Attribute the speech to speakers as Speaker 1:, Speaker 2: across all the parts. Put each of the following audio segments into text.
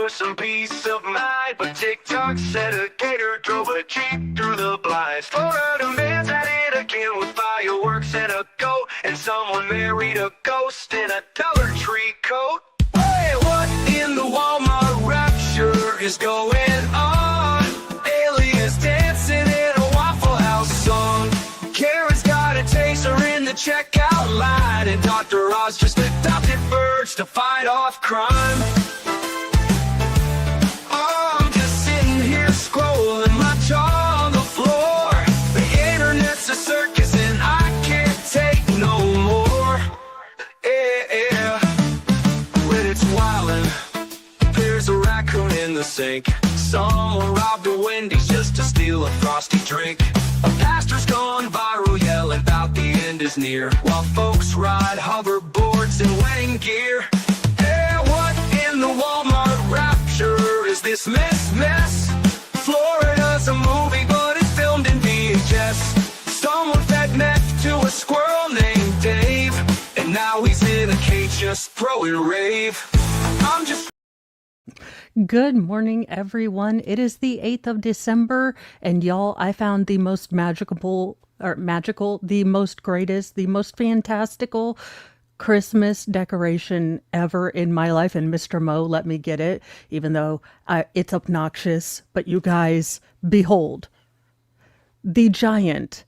Speaker 1: for some peace of mind, but TikTok said a gator drove a Jeep through the blinds. Florida man's at it again with fireworks and a goat, and someone married a ghost in a Dollar Tree coat. Hey, what in the Walmart rapture is going on? Aliens dancing in a Waffle House song. Karen's got a taser in the checkout line, and Dr. Oz just adopted birds to fight off crime. Oh, I'm just sitting here scrolling, my jaw on the floor. The internet's a circus and I can't take no more. Yeah, when it's wildin', there's a raccoon in the sink. Someone robbed a Wendy's just to steal a frosty drink. A pastor's gone viral yelling about the end is near, while folks ride hoverboards and wedding gear. Hey, what in the Walmart rapture is this mess? Florida's a movie, but it's filmed in VHS. Someone fed meth to a squirrel named Dave, and now he's in a cage just throwing rave. I'm just...
Speaker 2: Good morning, everyone. It is the 8th of December, and y'all, I found the most magical, the most greatest, the most fantastical Christmas decoration ever in my life, and Mr. Mo let me get it, even though it's obnoxious. But you guys, behold, the giant.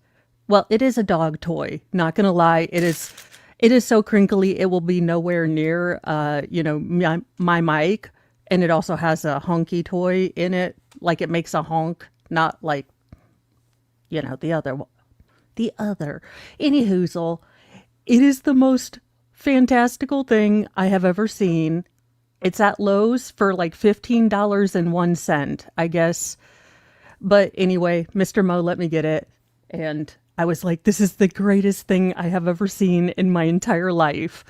Speaker 2: Well, it is a dog toy. Not gonna lie, it is so crinkly it will be nowhere near, my mic. And it also has a honky toy in it, like it makes a honk, not like, the other. Any hoozle, it is the most fantastical thing I have ever seen. It's at Lowe's for like $15.01, I guess. But anyway, Mr. Mo let me get it. And I was like, this is the greatest thing I have ever seen in my entire life.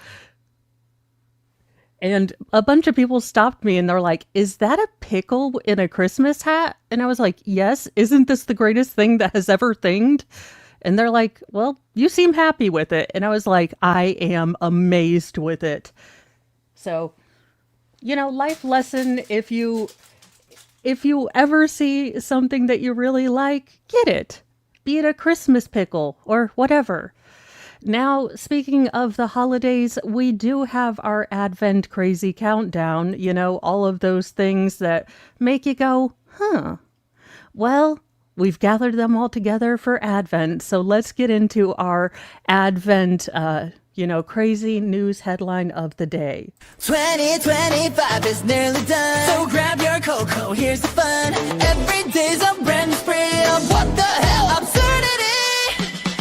Speaker 2: And a bunch of people stopped me and they're like, is that a pickle in a Christmas hat? And I was like, yes, isn't this the greatest thing that has ever thinged? And they're like, well, you seem happy with it. And I was like, I am amazed with it. So, life lesson, if you ever see something that you really like, get it. Be it a Christmas pickle or whatever. Now, speaking of the holidays, we do have our Advent crazy countdown, all of those things that make you go, huh. Well, we've gathered them all together for Advent, so let's get into our Advent, crazy news headline of the day.
Speaker 3: 2025 is nearly done, so grab your cocoa, here's the fun. Every day's a brand new spray of what the hell absurdity.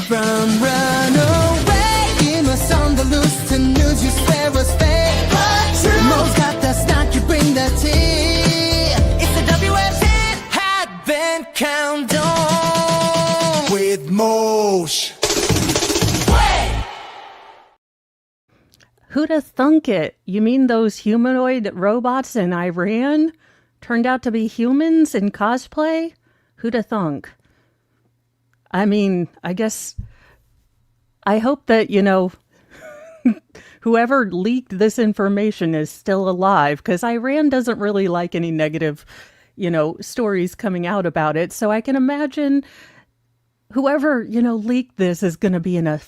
Speaker 3: From runaway, Amos on the loose to news you swear was fake, but true. Mo's got the snark, you bring the tea. It's the WFT Advent Countdown with Mosh.
Speaker 2: Who'da thunk it? You mean those humanoid robots in Iran turned out to be humans in cosplay? Who'da thunk? I mean, I guess, I hope that, whoever leaked this information is still alive, because Iran doesn't really like any negative, stories coming out about it. So I can imagine whoever, leaked this is going to be in a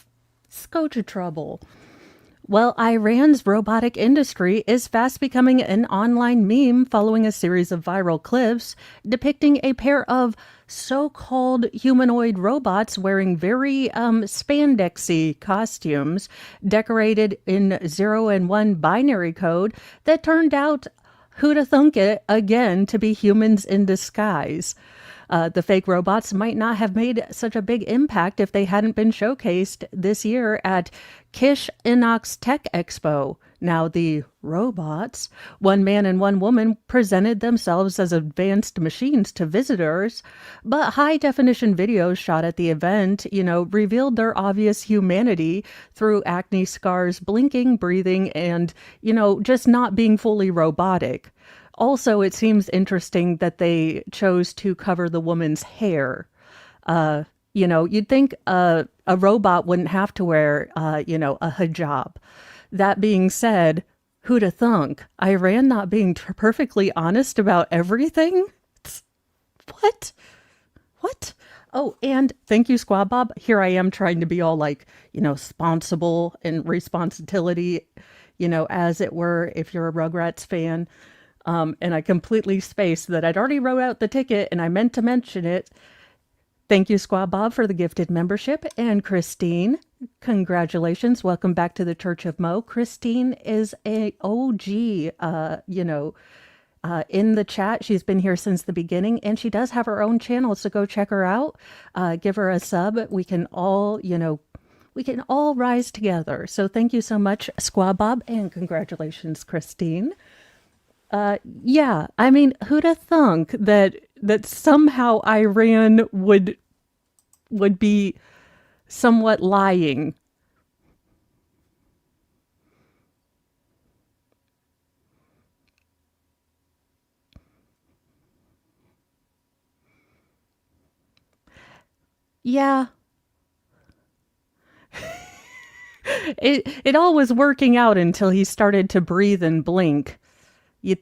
Speaker 2: scotch of trouble. Well, Iran's robotic industry is fast becoming an online meme following a series of viral clips depicting a pair of so-called humanoid robots wearing very spandexy costumes decorated in 0 and 1 binary code that turned out, who'da thunk it, again, to be humans in disguise. The fake robots might not have made such a big impact if they hadn't been showcased this year at Kish Inox Tech Expo. Now, the robots, one man and one woman, presented themselves as advanced machines to visitors, but high-definition videos shot at the event, revealed their obvious humanity through acne scars, blinking, breathing, and, just not being fully robotic. Also, it seems interesting that they chose to cover the woman's hair. You'd think a robot wouldn't have to wear, a hijab. That being said, Who'da thunk? Iran not being perfectly honest about everything? What? What? Oh, and thank you, Squad Bob. Here I am trying to be all like, sponsible and responsibility, as it were, if you're a Rugrats fan. And I completely spaced that I'd already wrote out the ticket and I meant to mention it. Thank you, Squad Bob, for the gifted membership. And Christine, congratulations. Welcome back to the Church of Mo. Christine is a OG, in the chat. She's been here since the beginning, and she does have her own channel, so go check her out. Give her a sub. We can all rise together. So thank you so much, Squad Bob, and congratulations, Christine. Yeah, I mean, who'da thunk that somehow Iran would be somewhat lying. Yeah. It all was working out until he started to breathe and blink. You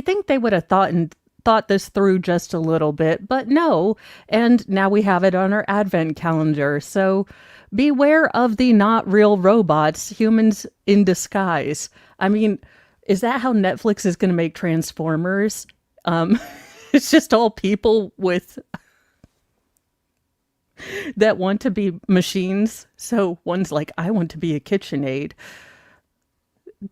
Speaker 2: think they would have thought this through just a little bit, but no. And now we have it on our advent calendar. So beware of the not real robots, humans in disguise. I mean, is that how Netflix is going to make Transformers? It's just all people that want to be machines. So one's like, I want to be a KitchenAid.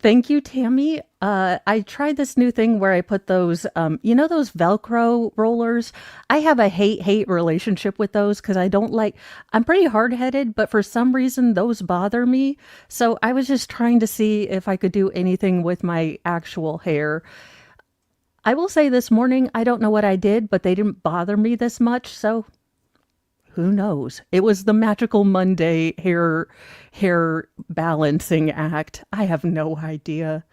Speaker 2: Thank you, Tammy. I tried this new thing where I put those, those Velcro rollers. I have a hate relationship with those because I'm pretty hard-headed, but for some reason those bother me. So I was just trying to see if I could do anything with my actual hair. I will say this morning, I don't know what I did, but they didn't bother me this much. So who knows? It was the magical Monday hair balancing act. I have no idea.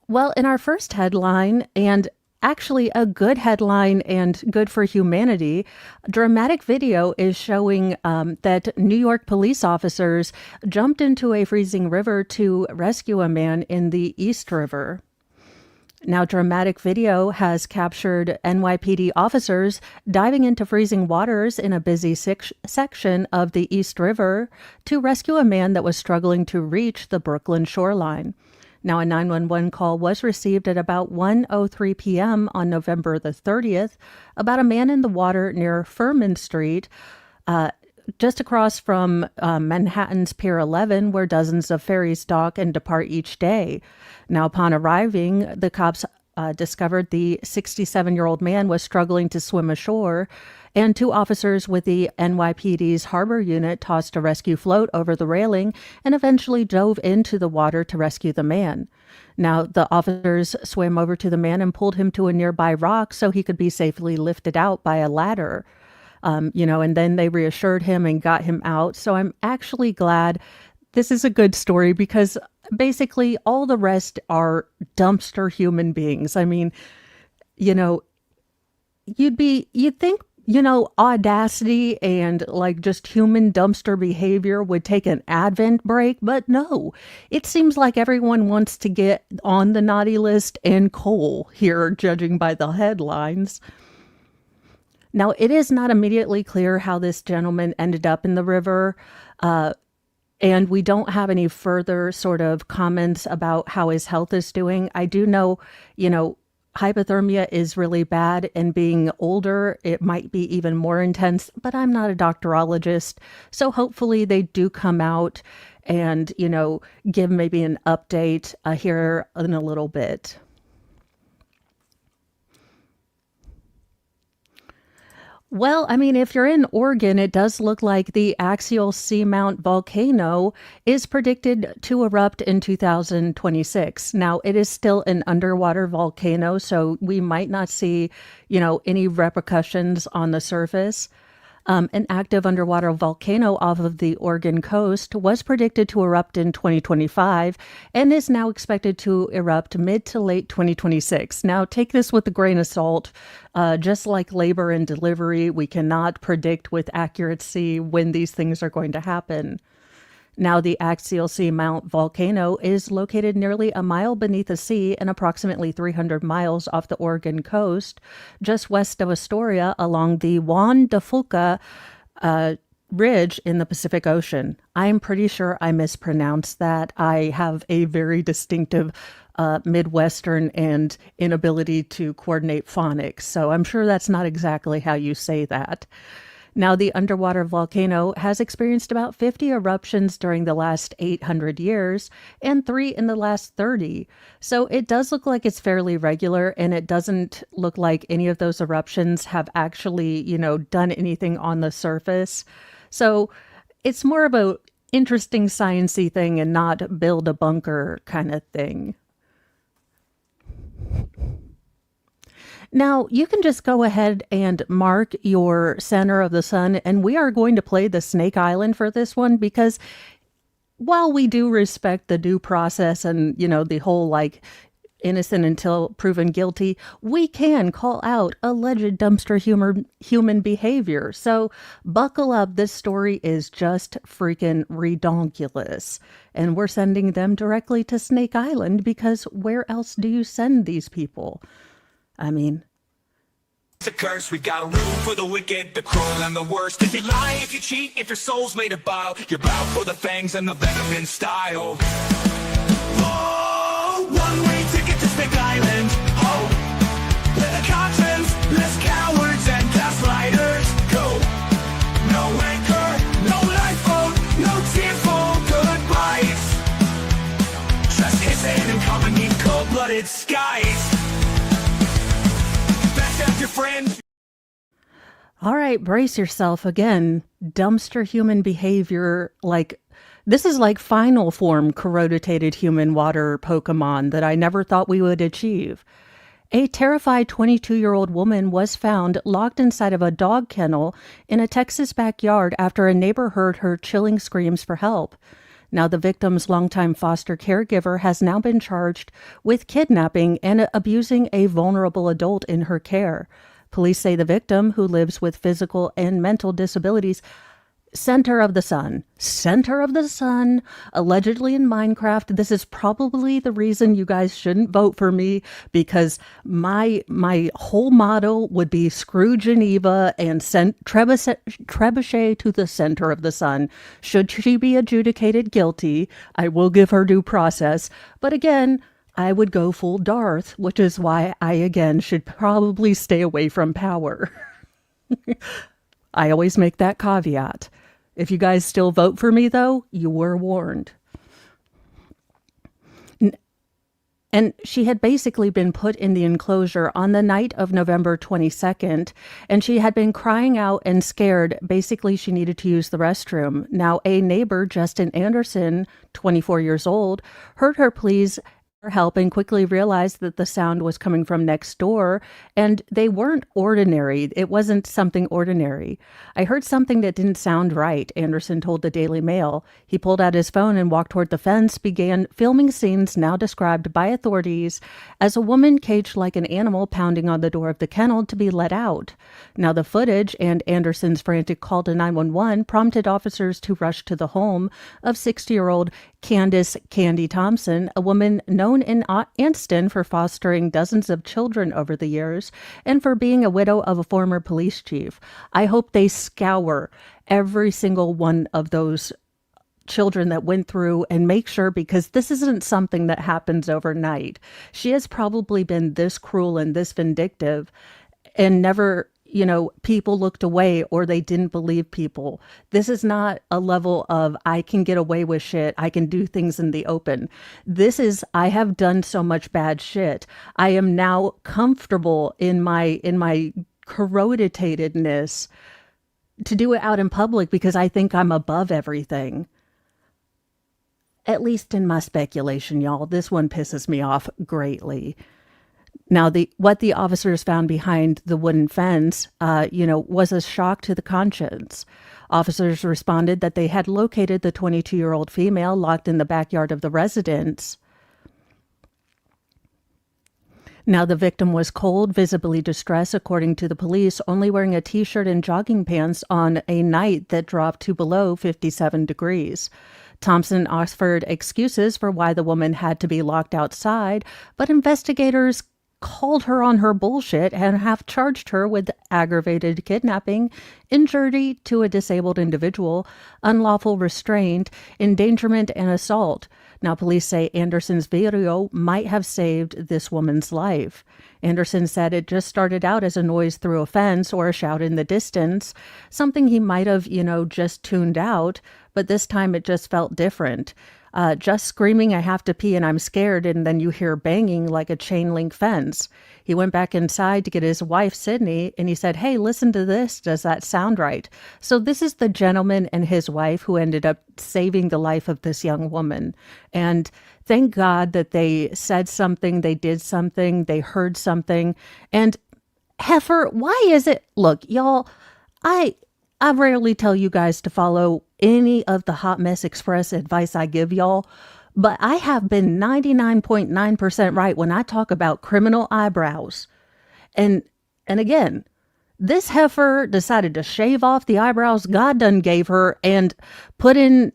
Speaker 2: Well, in our first headline, and actually a good headline and good for humanity, dramatic video is showing that New York police officers jumped into a freezing river to rescue a man in the East River. Now, dramatic video has captured NYPD officers diving into freezing waters in a busy section of the East River to rescue a man that was struggling to reach the Brooklyn shoreline. Now, a 911 call was received at about 1:03 p.m. on November the 30th about a man in the water near Furman Street, just across from Manhattan's Pier 11, where dozens of ferries dock and depart each day. Now, upon arriving, the cops discovered the 67-year-old man was struggling to swim ashore, and two officers with the NYPD's harbor unit tossed a rescue float over the railing and eventually dove into the water to rescue the man. Now, the officers swam over to the man and pulled him to a nearby rock so he could be safely lifted out by a ladder. And then they reassured him and got him out. So I'm actually glad this is a good story because basically all the rest are dumpster human beings. I mean, you'd think, audacity and like just human dumpster behavior would take an Advent break, but no, it seems like everyone wants to get on the naughty list and coal here, judging by the headlines. Now, it is not immediately clear how this gentleman ended up in the river, and we don't have any further sort of comments about how his health is doing. I do know, hypothermia is really bad, and being older, it might be even more intense, but I'm not a doctorologist, so hopefully they do come out and, give maybe an update here in a little bit. Well, I mean, if you're in Oregon, it does look like the axial seamount volcano is predicted to erupt in 2026. Now, it is still an underwater volcano, so we might not see, any repercussions on the surface. An active underwater volcano off of the Oregon coast was predicted to erupt in 2025 and is now expected to erupt mid to late 2026. Now, take this with a grain of salt. Just like labor and delivery, we cannot predict with accuracy when these things are going to happen. Now, the axial seamount volcano is located nearly a mile beneath the sea and approximately 300 miles off the Oregon coast, just west of Astoria along the Juan de Fuca ridge in the Pacific Ocean. I'm pretty sure I mispronounced that. I have a very distinctive Midwestern and inability to coordinate phonics, so I'm sure that's not exactly how you say that. Now, the underwater volcano has experienced about 50 eruptions during the last 800 years and 3 in the last 30. So it does look like it's fairly regular, and it doesn't look like any of those eruptions have actually, done anything on the surface. So it's more of a interesting sciencey thing and not build a bunker kind of thing. Now, you can just go ahead and mark your center of the sun, and we are going to play the Snake Island for this one because while we do respect the due process and, the whole innocent until proven guilty, we can call out alleged dumpster human behavior. So buckle up. This story is just freaking redonkulous. And we're sending them directly to Snake Island because where else do you send these people? I mean,
Speaker 1: it's a curse. We got a room for the wicked, the cruel, and the worst. If you lie, if you cheat, if your soul's made of bile, you're bound for the fangs and the venom in style. Oh, one-way ticket to Snake Island. Oh, let the conscience, less cowards and gaslighters go. No anchor, no lifeboat, no tearful goodbyes. Just hissing and coming in cold-blooded skies. Your friend.
Speaker 2: All right, brace yourself again. Dumpster human behavior, this is like final form corroditated human water Pokemon that I never thought we would achieve. A terrified 22-year-old woman was found locked inside of a dog kennel in a Texas backyard after a neighbor heard her chilling screams for help. Now, the victim's longtime foster caregiver has now been charged with kidnapping and abusing a vulnerable adult in her care. Police say the victim, who lives with physical and mental disabilities, center of the sun, allegedly in Minecraft. This is probably the reason you guys shouldn't vote for me, because my whole motto would be screw Geneva and send trebuchet to the center of the sun. Should she be adjudicated guilty, I will give her due process. But again, I would go full Darth, which is why I again should probably stay away from power. I always make that caveat. If you guys still vote for me, though, you were warned. And she had basically been put in the enclosure on the night of November 22nd, and she had been crying out and scared. Basically, she needed to use the restroom. Now, a neighbor, Justin Anderson, 24 years old, heard her pleas for help and quickly realized that the sound was coming from next door, and they weren't ordinary. It wasn't something ordinary. I heard something that didn't sound right, Anderson told the Daily Mail. He pulled out his phone and walked toward the fence, began filming scenes now described by authorities as a woman caged like an animal pounding on the door of the kennel to be let out. Now, the footage and Anderson's frantic call to 911 prompted officers to rush to the home of 60-year-old Candace Candy Thompson, a woman known in Anston for fostering dozens of children over the years and for being a widow of a former police chief. I hope they scour every single one of those children that went through and make sure, because this isn't something that happens overnight. She has probably been this cruel and this vindictive and never, people looked away or they didn't believe people. This is not a level of I can get away with shit. I can do things in the open. This is I have done so much bad shit. I am now comfortable in my corrodatedness to do it out in public because I think I'm above everything. At least in my speculation, y'all. This one pisses me off greatly. Now, what the officers found behind the wooden fence, was a shock to the conscience. Officers responded that they had located the 22-year-old female locked in the backyard of the residence. Now, the victim was cold, visibly distressed, according to the police, only wearing a t-shirt and jogging pants on a night that dropped to below 57 degrees. Thompson offered excuses for why the woman had to be locked outside, but investigators called her on her bullshit and have charged her with aggravated kidnapping, injury to a disabled individual, unlawful restraint, endangerment, and assault. Now, police say Anderson's video might have saved this woman's life. Anderson said it just started out as a noise through a fence or a shout in the distance, something he might have, just tuned out, but this time it just felt different. Just screaming, "I have to pee and I'm scared," and then you hear banging like a chain link fence. He went back inside to get his wife, Sydney, and he said, "Hey, listen to this. Does that sound right?" So this is the gentleman and his wife who ended up saving the life of this young woman. And thank God that they said something, they did something, they heard something. And heifer, why is it? Look, y'all, I rarely tell you guys to follow any of the Hot Mess Express advice I give y'all, but I have been 99.9% right when I talk about criminal eyebrows. And again, this heifer decided to shave off the eyebrows God done gave her and put in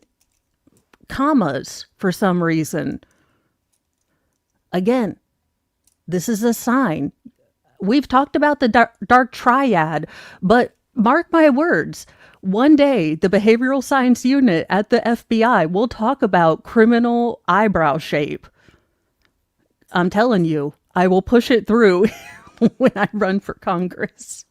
Speaker 2: commas for some reason. Again, this is a sign. We've talked about the dark triad, but mark my words, one day the behavioral science unit at the FBI will talk about criminal eyebrow shape. I'm telling you, I will push it through when I run for Congress.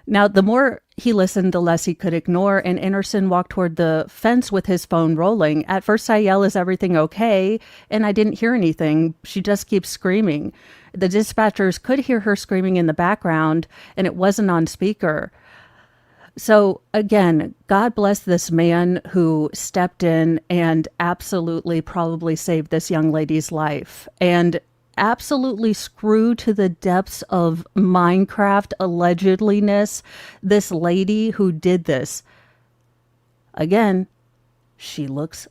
Speaker 2: Now, the more he listened, the less he could ignore, and Anderson walked toward the fence with his phone rolling. At first, I yell, "Is everything okay?" And I didn't hear anything. She just keeps screaming. The dispatchers could hear her screaming in the background, and it wasn't on speaker. So again, God bless this man who stepped in and absolutely probably saved this young lady's life. And absolutely screw to the depths of Minecraft allegedliness this lady who did this. Again, she looks...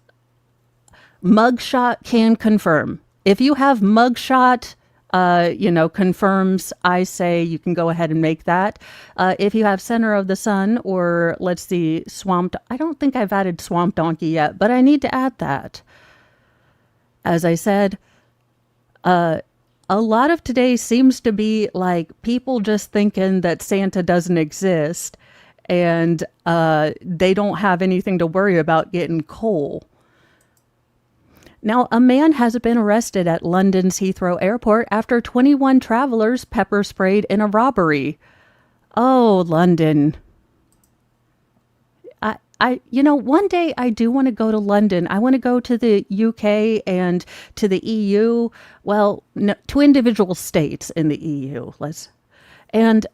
Speaker 2: Mugshot can confirm. If you have mugshot, confirms, I say you can go ahead and make that. If you have Center of the Sun or, let's see, Swamp... I don't think I've added Swamp Donkey yet, but I need to add that. As I said, a lot of today seems to be like people just thinking that Santa doesn't exist and they don't have anything to worry about getting coal. Now, a man has been arrested at London's Heathrow Airport after 21 travelers pepper sprayed in a robbery. Oh, London. One day I do want to go to London. I want to go to the UK and to the EU. Well, no, to individual states in the EU. And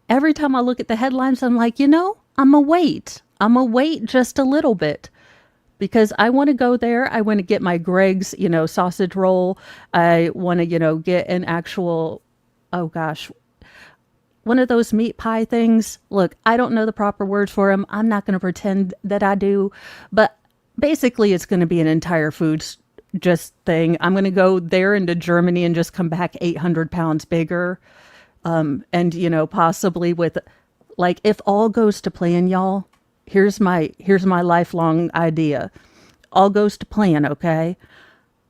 Speaker 2: every time I look at the headlines, I'm like, I'm going to wait just a little bit. Because I want to go there. I want to get my Greg's, sausage roll. I want to, get an actual, one of those meat pie things. Look, I don't know the proper words for them. I'm not going to pretend that I do. But basically, it's going to be an entire food just thing. I'm going to go there into Germany and just come back 800 pounds bigger. And, possibly with, if all goes to plan, y'all, here's my lifelong idea. All goes to plan, okay?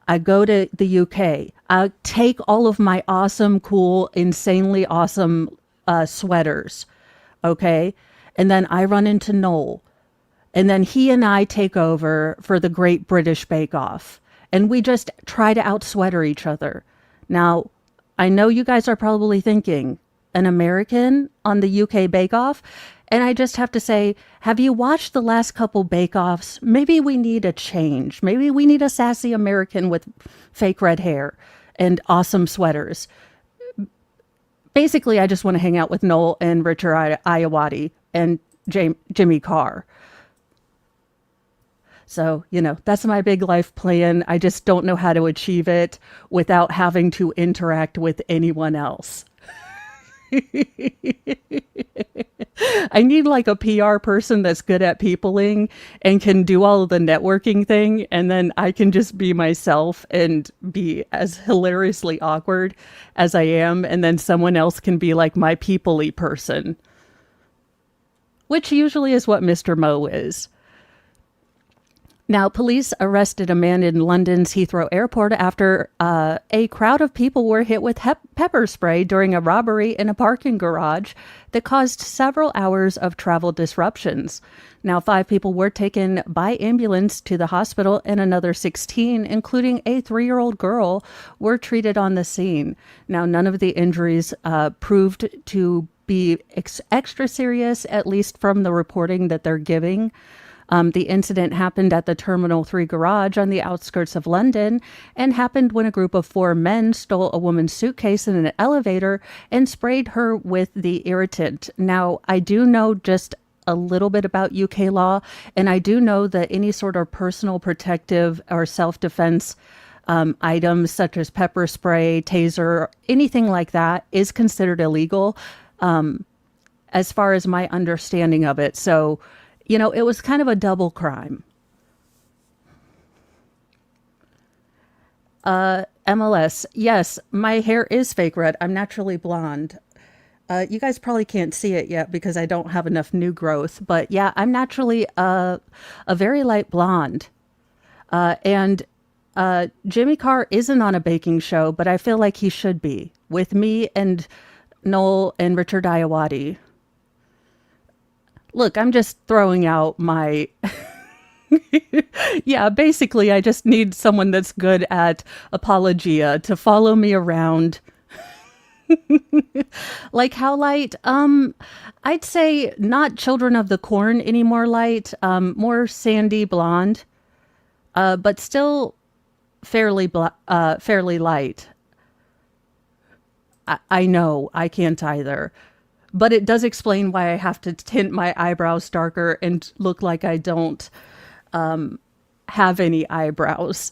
Speaker 2: I go to the UK. I take all of my awesome, cool, insanely awesome sweaters, okay? And then I run into Noel. And then he and I take over for the Great British Bake Off. And we just try to out-sweater each other. Now, I know you guys are probably thinking, an American on the UK Bake Off? And I just have to say, have you watched the last couple bake-offs? Maybe we need a change. Maybe we need a sassy American with fake red hair and awesome sweaters. Basically, I just want to hang out with Noel and Richard Iowati and Jimmy Carr. So, that's my big life plan. I just don't know how to achieve it without having to interact with anyone else. I need a PR person that's good at peopling and can do all of the networking thing. And then I can just be myself and be as hilariously awkward as I am. And then someone else can be my people-y person. which usually is what Mr. Mo is. Now, police arrested a man in London's Heathrow Airport after a crowd of people were hit with pepper spray during a robbery in a parking garage that caused several hours of travel disruptions. Now, 5 people were taken by ambulance to the hospital, and another 16, including a 3-year-old girl, were treated on the scene. Now, none of the injuries proved to be extra serious, at least from the reporting that they're giving. The incident happened at the Terminal 3 garage on the outskirts of London and happened when a group of 4 men stole a woman's suitcase in an elevator and sprayed her with the irritant. Now, I do know just a little bit about UK law, and I do know that any sort of personal protective or self-defense items such as pepper spray, taser, anything like that is considered illegal as far as my understanding of it. So, it was kind of a double crime. MLS. Yes, my hair is fake red. I'm naturally blonde. You guys probably can't see it yet because I don't have enough new growth. But yeah, I'm naturally a very light blonde. And Jimmy Carr isn't on a baking show, but I feel like he should be, with me and Noel and Richard Iowati. Look, I'm just throwing out my... Yeah, basically, I just need someone that's good at apologia to follow me around. Like how light? I'd say not Children of the Corn anymore light, more sandy blonde, but still fairly light. I know, I can't either. But it does explain why I have to tint my eyebrows darker and look like I don't have any eyebrows.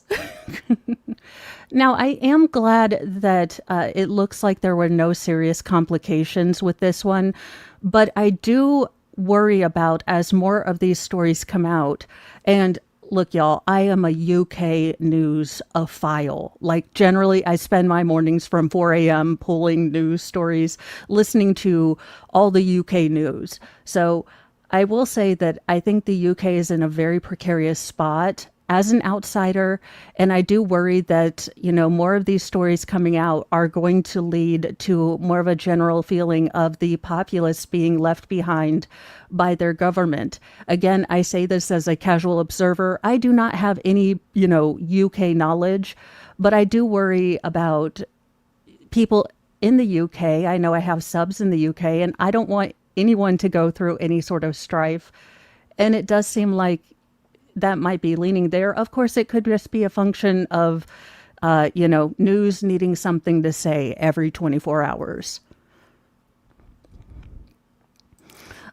Speaker 2: Now, I am glad that it looks like there were no serious complications with this one, but I do worry about as more of these stories come out. And look, y'all, I am a UK news-ophile. Like, generally, I spend my mornings from 4 a.m. pulling news stories, listening to all the UK news. So I will say that I think the UK is in a very precarious spot as an outsider. And I do worry that, more of these stories coming out are going to lead to more of a general feeling of the populace being left behind by their government. Again, I say this as a casual observer. I do not have any, UK knowledge, but I do worry about people in the UK. I know I have subs in the UK, and I don't want anyone to go through any sort of strife. And it does seem like that might be leaning there. Of course, it could just be a function of, news needing something to say every 24 hours.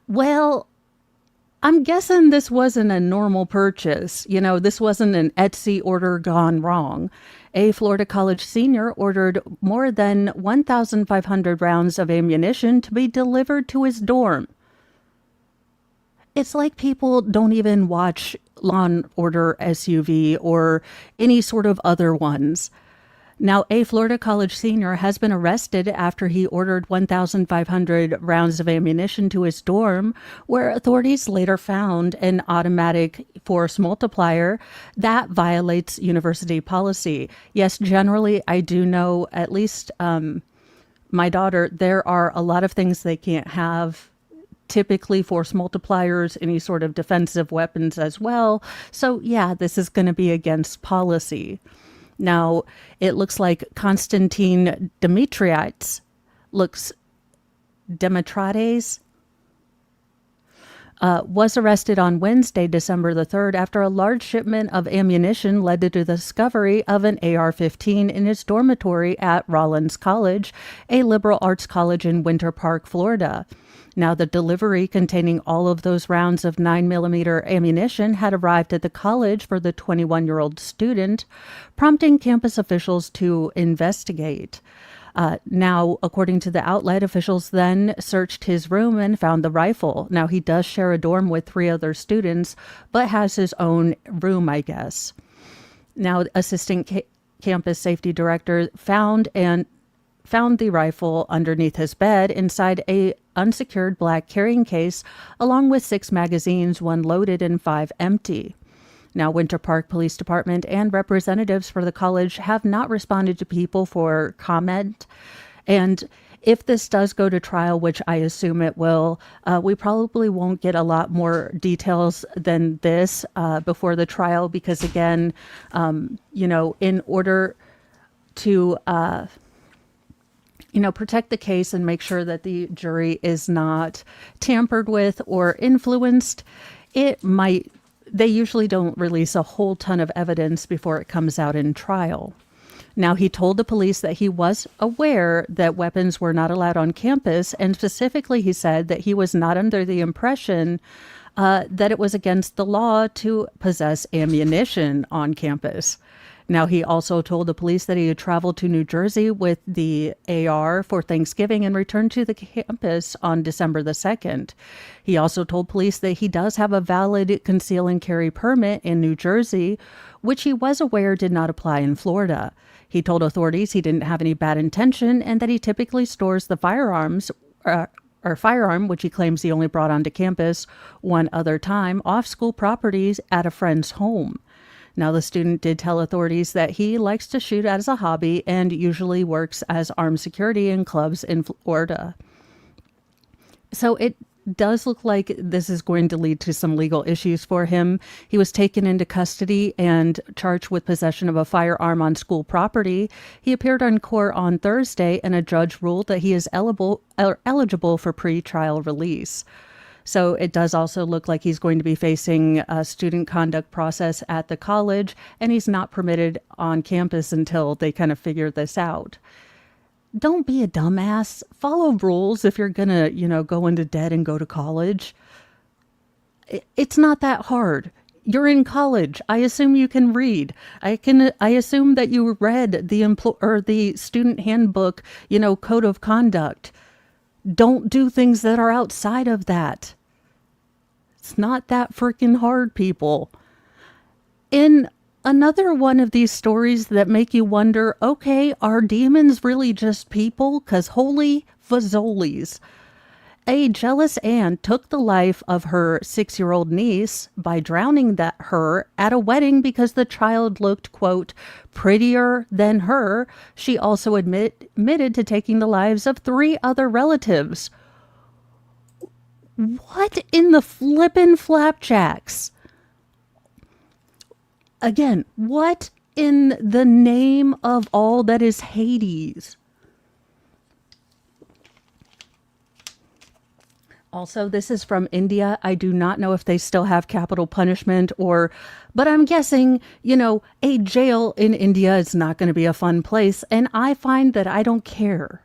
Speaker 2: Well, I'm guessing this wasn't a normal purchase. This wasn't an Etsy order gone wrong. A Florida college senior ordered more than 1,500 rounds of ammunition to be delivered to his dorm. It's like people don't even watch Law and Order SUV or any sort of other ones. Now, a Florida college senior has been arrested after he ordered 1,500 rounds of ammunition to his dorm, where authorities later found an automatic force multiplier that violates university policy. Yes, generally, I do know, at least my daughter, there are a lot of things they can't have. Typically force multipliers, any sort of defensive weapons as well. So yeah, this is going to be against policy. Now, it looks like Konstantin Dimitriades was arrested on Wednesday, December the 3rd, after a large shipment of ammunition led to the discovery of an AR-15 in his dormitory at Rollins College, a liberal arts college in Winter Park, Florida. Now, the delivery containing all of those rounds of 9mm ammunition had arrived at the college for the 21-year-old student, prompting campus officials to investigate. Now, according to the outlet, officials then searched his room and found the rifle. Now, he does share a dorm with 3 other students, but has his own room, I guess. Now, Assistant Campus Safety Director found found the rifle underneath his bed inside a unsecured black carrying case, along with 6 magazines, 1 loaded and 5 empty. Now, Winter Park Police Department and representatives for the college have not responded to people for comment. And if this does go to trial, which I assume it will, we probably won't get a lot more details than this before the trial, because again, in order to, protect the case and make sure that the jury is not tampered with or influenced, they usually don't release a whole ton of evidence before it comes out in trial. Now, he told the police that he was aware that weapons were not allowed on campus, and specifically he said that he was not under the impression that it was against the law to possess ammunition on campus. Now, he also told the police that he had traveled to New Jersey with the AR for Thanksgiving and returned to the campus on December the 2nd. He also told police that he does have a valid conceal and carry permit in New Jersey, which he was aware did not apply in Florida. He told authorities he didn't have any bad intention and that he typically stores the firearm, which he claims he only brought onto campus one other time, off school properties at a friend's home. Now, the student did tell authorities that he likes to shoot as a hobby and usually works as armed security in clubs in Florida. So it does look like this is going to lead to some legal issues for him. He was taken into custody and charged with possession of a firearm on school property. He appeared in court on Thursday, and a judge ruled that he is eligible for pre-trial release. So it does also look like he's going to be facing a student conduct process at the college, and he's not permitted on campus until they kind of figure this out. Don't be a dumbass. Follow rules if you're going to, go into debt and go to college. It's not that hard. You're in college. I assume you can read. I assume that you read the student handbook, code of conduct. Don't do things that are outside of that. It's not that freaking hard, people. In another one of these stories that make you wonder, okay, are demons really just people? 'Cause holy fazolies. A jealous aunt took the life of her 6-year-old niece by drowning her at a wedding because the child looked, quote, prettier than her. She also admitted to taking the lives of 3 other relatives. What in the flippin' flapjacks? Again, what in the name of all that is Hades? Also, this is from India. I do not know if they still have capital punishment but I'm guessing, a jail in India is not going to be a fun place. And I find that I don't care.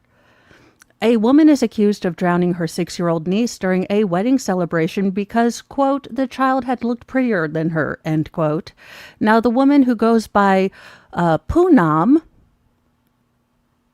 Speaker 2: A woman is accused of drowning her 6-year-old niece during a wedding celebration because, quote, the child had looked prettier than her, end quote. Now, the woman who goes by Poonam,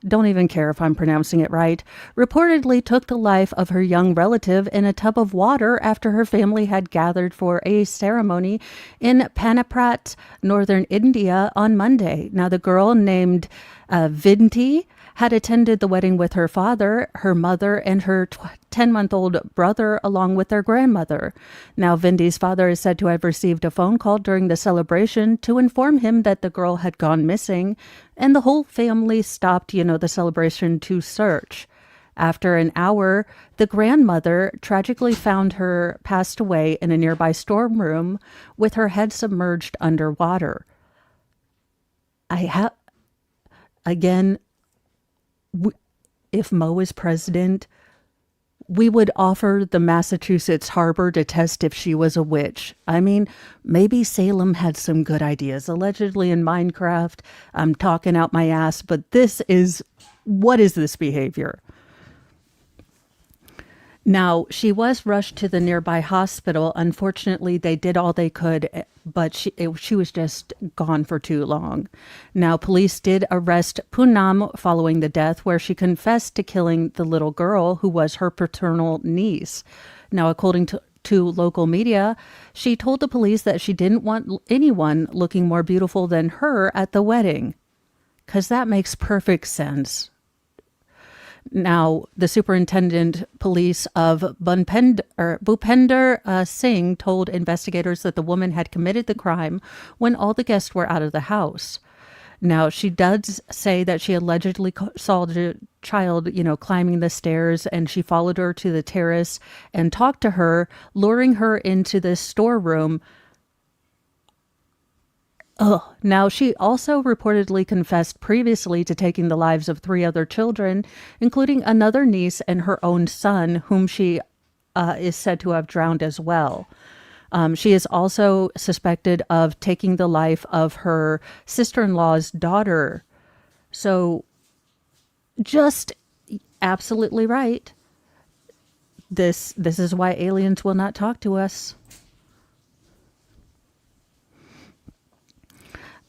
Speaker 2: don't even care if I'm pronouncing it right, reportedly took the life of her young relative in a tub of water after her family had gathered for a ceremony in Paniprat, northern India, on Monday. Now, the girl named Vinti had attended the wedding with her father, her mother, and her 10-month-old brother, along with their grandmother. Now, Vindi's father is said to have received a phone call during the celebration to inform him that the girl had gone missing, and the whole family stopped, the celebration to search. After an hour, the grandmother tragically found her passed away in a nearby storeroom with her head submerged underwater. If Mo is president, we would offer the Massachusetts Harbor to test if she was a witch. I mean, maybe Salem had some good ideas. Allegedly in Minecraft, I'm talking out my ass, but what is this behavior? Now, she was rushed to the nearby hospital. Unfortunately, they did all they could, but she was just gone for too long. Now, police did arrest Poonam following the death, where she confessed to killing the little girl who was her paternal niece. Now, according to local media, she told the police that she didn't want anyone looking more beautiful than her at the wedding. 'Cause that makes perfect sense. Now, the superintendent police of Bhupender Singh told investigators that the woman had committed the crime when all the guests were out of the house. Now, she does say that she allegedly saw the child, climbing the stairs, and she followed her to the terrace and talked to her, luring her into this storeroom. Now, she also reportedly confessed previously to taking the lives of 3 other children, including another niece and her own son, whom she is said to have drowned as well. She is also suspected of taking the life of her sister-in-law's daughter. So, just absolutely right. This is why aliens will not talk to us.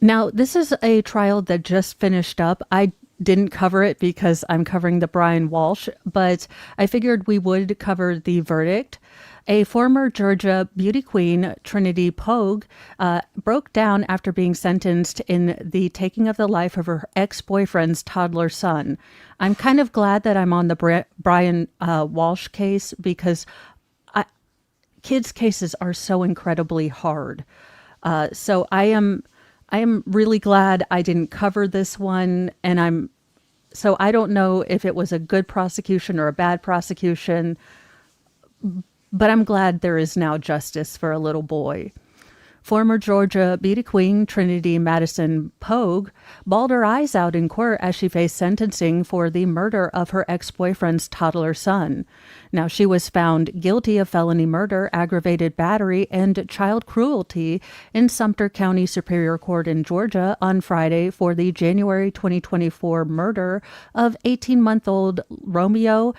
Speaker 2: Now, this is a trial that just finished up. I didn't cover it because I'm covering the Brian Walsh, but I figured we would cover the verdict. A former Georgia beauty queen, Trinity Pogue, broke down after being sentenced in the taking of the life of her ex-boyfriend's toddler son. I'm kind of glad that I'm on the Brian Walsh case because kids' cases are so incredibly hard. So I am really glad I didn't cover this one, and so I don't know if it was a good prosecution or a bad prosecution, but I'm glad there is now justice for a little boy. Former Georgia beauty queen Trinity Madison Pogue bawled her eyes out in court as she faced sentencing for the murder of her ex-boyfriend's toddler son. Now, she was found guilty of felony murder, aggravated battery, and child cruelty in Sumter County Superior Court in Georgia on Friday for the January 2024 murder of 18-month-old Romeo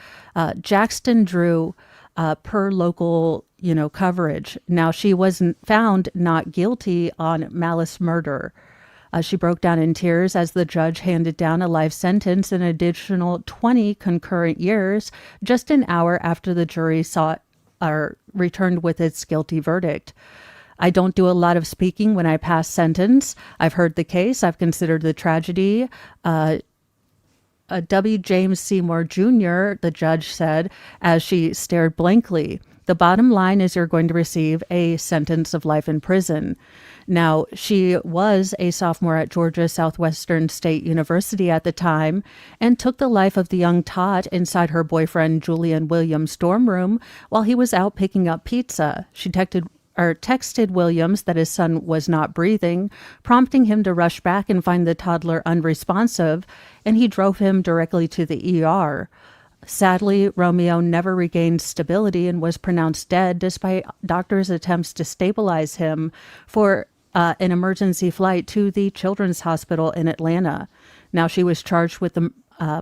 Speaker 2: Jackson Drew, per local coverage. Now, she was found not guilty on malice murder. She broke down in tears as the judge handed down a life sentence and an additional 20 concurrent years just an hour after the jury returned with its guilty verdict. I don't do a lot of speaking when I pass sentence. I've heard the case. I've considered the tragedy. W. James Seymour Jr., the judge said, as she stared blankly. The bottom line is you're going to receive a sentence of life in prison. Now, she was a sophomore at Georgia Southwestern State University at the time and took the life of the young tot inside her boyfriend Julian Williams' dorm room while he was out picking up pizza. She texted Williams that his son was not breathing, prompting him to rush back and find the toddler unresponsive, and he drove him directly to the ER. Sadly, Romeo never regained stability and was pronounced dead despite doctors' attempts to stabilize him for an emergency flight to the Children's Hospital in Atlanta. Now, she was charged with the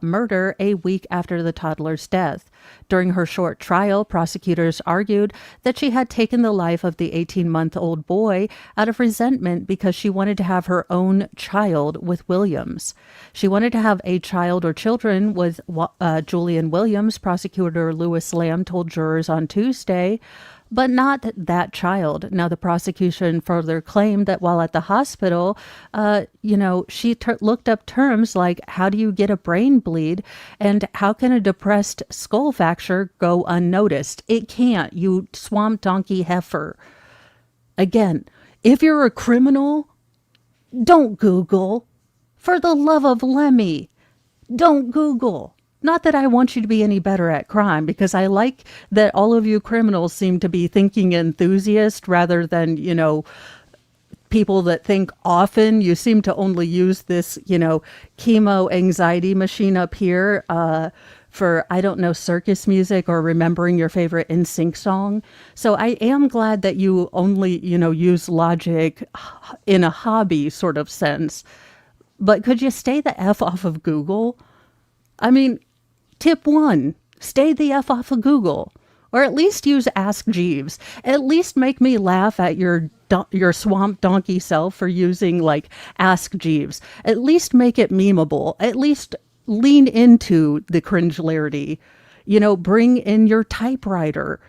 Speaker 2: murder a week after the toddler's death. During her short trial, prosecutors argued that she had taken the life of the 18-month-old boy out of resentment because she wanted to have her own child with Williams. She wanted to have a child or children with Julian Williams, prosecutor Lewis Lamb told jurors on Tuesday, but not that child. Now, the prosecution further claimed that while at the hospital, she looked up terms like how do you get a brain bleed and how can a depressed skull fracture go unnoticed? It can't, you swamp donkey heifer. Again, if you're a criminal, don't Google. For the love of Lemmy, don't Google. Not that I want you to be any better at crime, because I like that all of you criminals seem to be thinking enthusiast rather than, people that think often. You seem to only use this, chemo anxiety machine up here for, I don't know, circus music or remembering your favorite NSYNC song. So I am glad that you only, use logic in a hobby sort of sense. But could you stay the F off of Google? I mean, tip 1, stay the F off of Google, or at least use Ask Jeeves. At least make me laugh at your swamp donkey self for using Ask Jeeves. At least make it memeable. At least lean into the cringelarity. Bring in your typewriter.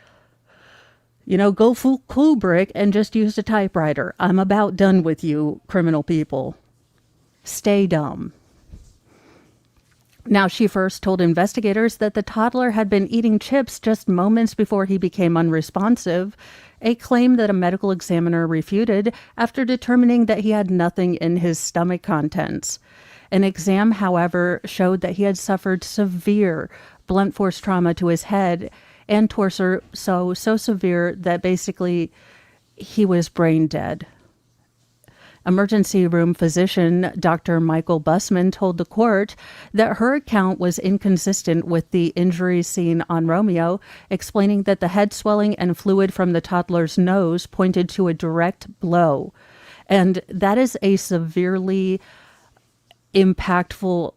Speaker 2: Go full Kubrick and just use a typewriter. I'm about done with you, criminal people. Stay dumb. Now, she first told investigators that the toddler had been eating chips just moments before he became unresponsive, a claim that a medical examiner refuted after determining that he had nothing in his stomach contents. An exam, however, showed that he had suffered severe blunt force trauma to his head and torso, so severe that basically he was brain dead. Emergency room physician Dr. Michael Bussman told the court that her account was inconsistent with the injuries seen on Romeo, explaining that the head swelling and fluid from the toddler's nose pointed to a direct blow. And that is a severely impactful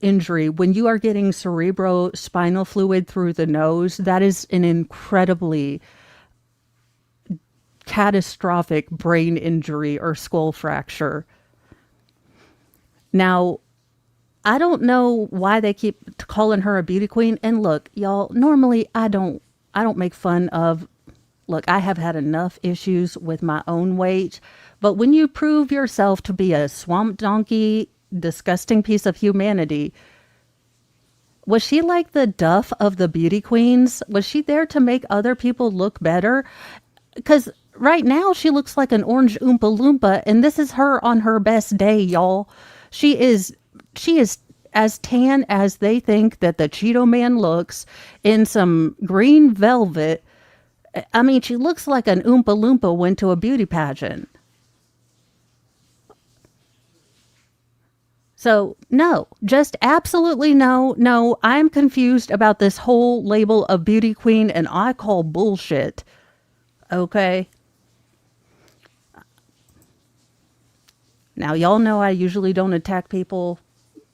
Speaker 2: injury. When you are getting cerebrospinal fluid through the nose, that is an incredibly catastrophic brain injury or skull fracture. Now, I don't know why they keep calling her a beauty queen. And look, y'all, normally I don't make fun of, look, I have had enough issues with my own weight, but when you prove yourself to be a swamp donkey, disgusting piece of humanity, was she like the Duff of the beauty queens? Was she there to make other people look better? Because right now she looks like an orange Oompa Loompa, and this is her on her best day, y'all. She is as tan as they think that the Cheeto Man looks in some green velvet. I mean, she looks like an Oompa Loompa went to a beauty pageant. So, no, just absolutely no. I'm confused about this whole label of beauty queen, and I call bullshit. Okay? Now, y'all know I usually don't attack people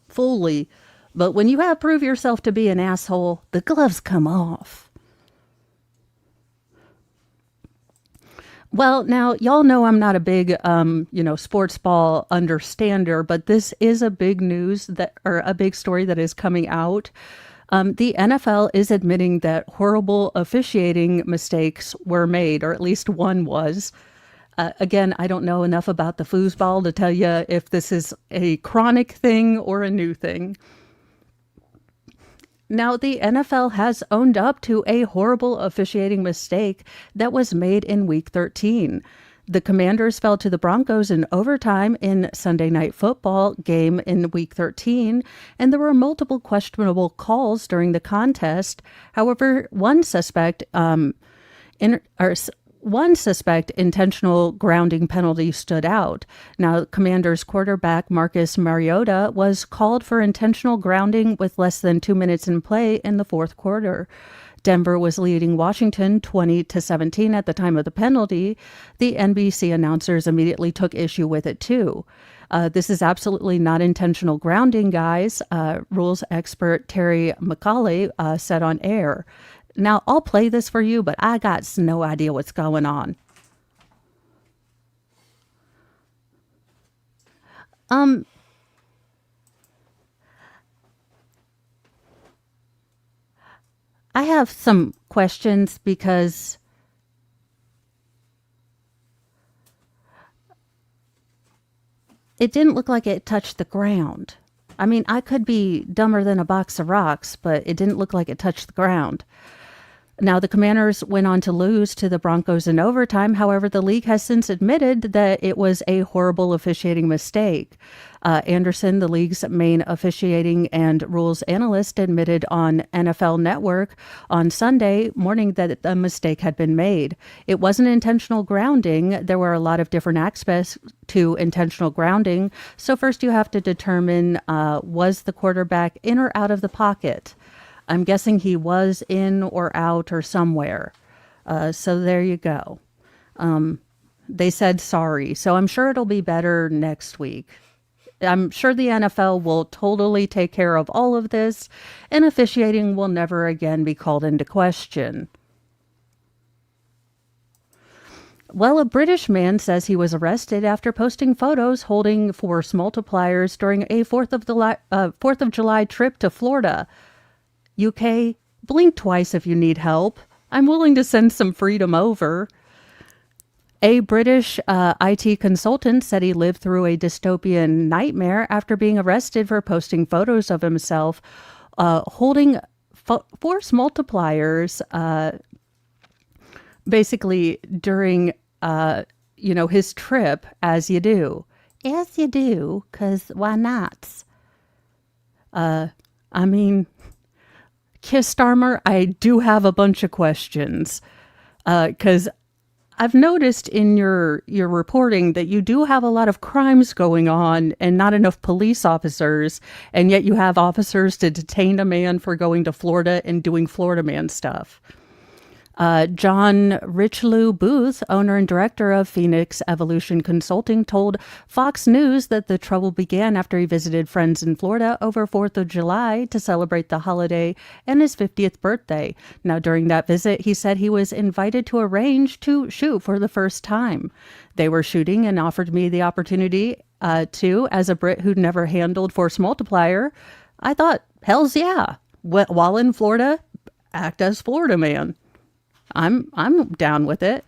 Speaker 2: fully, but when you have prove yourself to be an asshole, the gloves come off. Well, now, y'all know I'm not a big, sports ball understander, but this is a big a big story that is coming out. The NFL is admitting that horrible officiating mistakes were made, or at least one was. Again, I don't know enough about the foosball to tell you if this is a chronic thing or a new thing. Now, the NFL has owned up to a horrible officiating mistake that was made in Week 13. The Commanders fell to the Broncos in overtime in Sunday Night Football game in Week 13, and there were multiple questionable calls during the contest. However, one suspect intentional grounding penalty stood out. Now, Commanders quarterback Marcus Mariota was called for intentional grounding with less than 2 minutes in play in the fourth quarter. Denver was leading Washington 20-17 at the time of the penalty. The NBC announcers immediately took issue with it too. This is absolutely not intentional grounding, guys, rules expert Terry McCauley said on air. Now, I'll play this for you, but I got no idea what's going on. I have some questions because it didn't look like it touched the ground. I mean, I could be dumber than a box of rocks, but it didn't look like it touched the ground. Now, the Commanders went on to lose to the Broncos in overtime. However, the league has since admitted that it was a horrible officiating mistake. Anderson, the league's main officiating and rules analyst, admitted on NFL Network on Sunday morning that a mistake had been made. It wasn't intentional grounding. There were a lot of different aspects to intentional grounding. So first you have to determine, was the quarterback in or out of the pocket? I'm guessing he was in or out or somewhere. So there you go. They said sorry. So I'm sure it'll be better next week. I'm sure the NFL will totally take care of all of this, and officiating will never again be called into question. Well, a British man says he was arrested after posting photos holding force multipliers during a 4th of July trip to Florida. UK, blink twice if you need help. I'm willing to send some freedom over. A British IT consultant said he lived through a dystopian nightmare after being arrested for posting photos of himself holding force multipliers basically during, his trip, as you do. As you do, because why not? I mean, Kiss Starmer, I do have a bunch of questions. Because I've noticed in your reporting that you do have a lot of crimes going on and not enough police officers, and yet you have officers to detain a man for going to Florida and doing Florida man stuff. John Richelieu Booth, owner and director of Phoenix Evolution Consulting, told Fox News that the trouble began after he visited friends in Florida over 4th of July to celebrate the holiday and his 50th birthday. Now, during that visit, he said he was invited to a range to shoot for the first time. They were shooting and offered me the opportunity to, as a Brit who'd never handled force multiplier. I thought, hells yeah. While in Florida, act as Florida man. I'm down with it.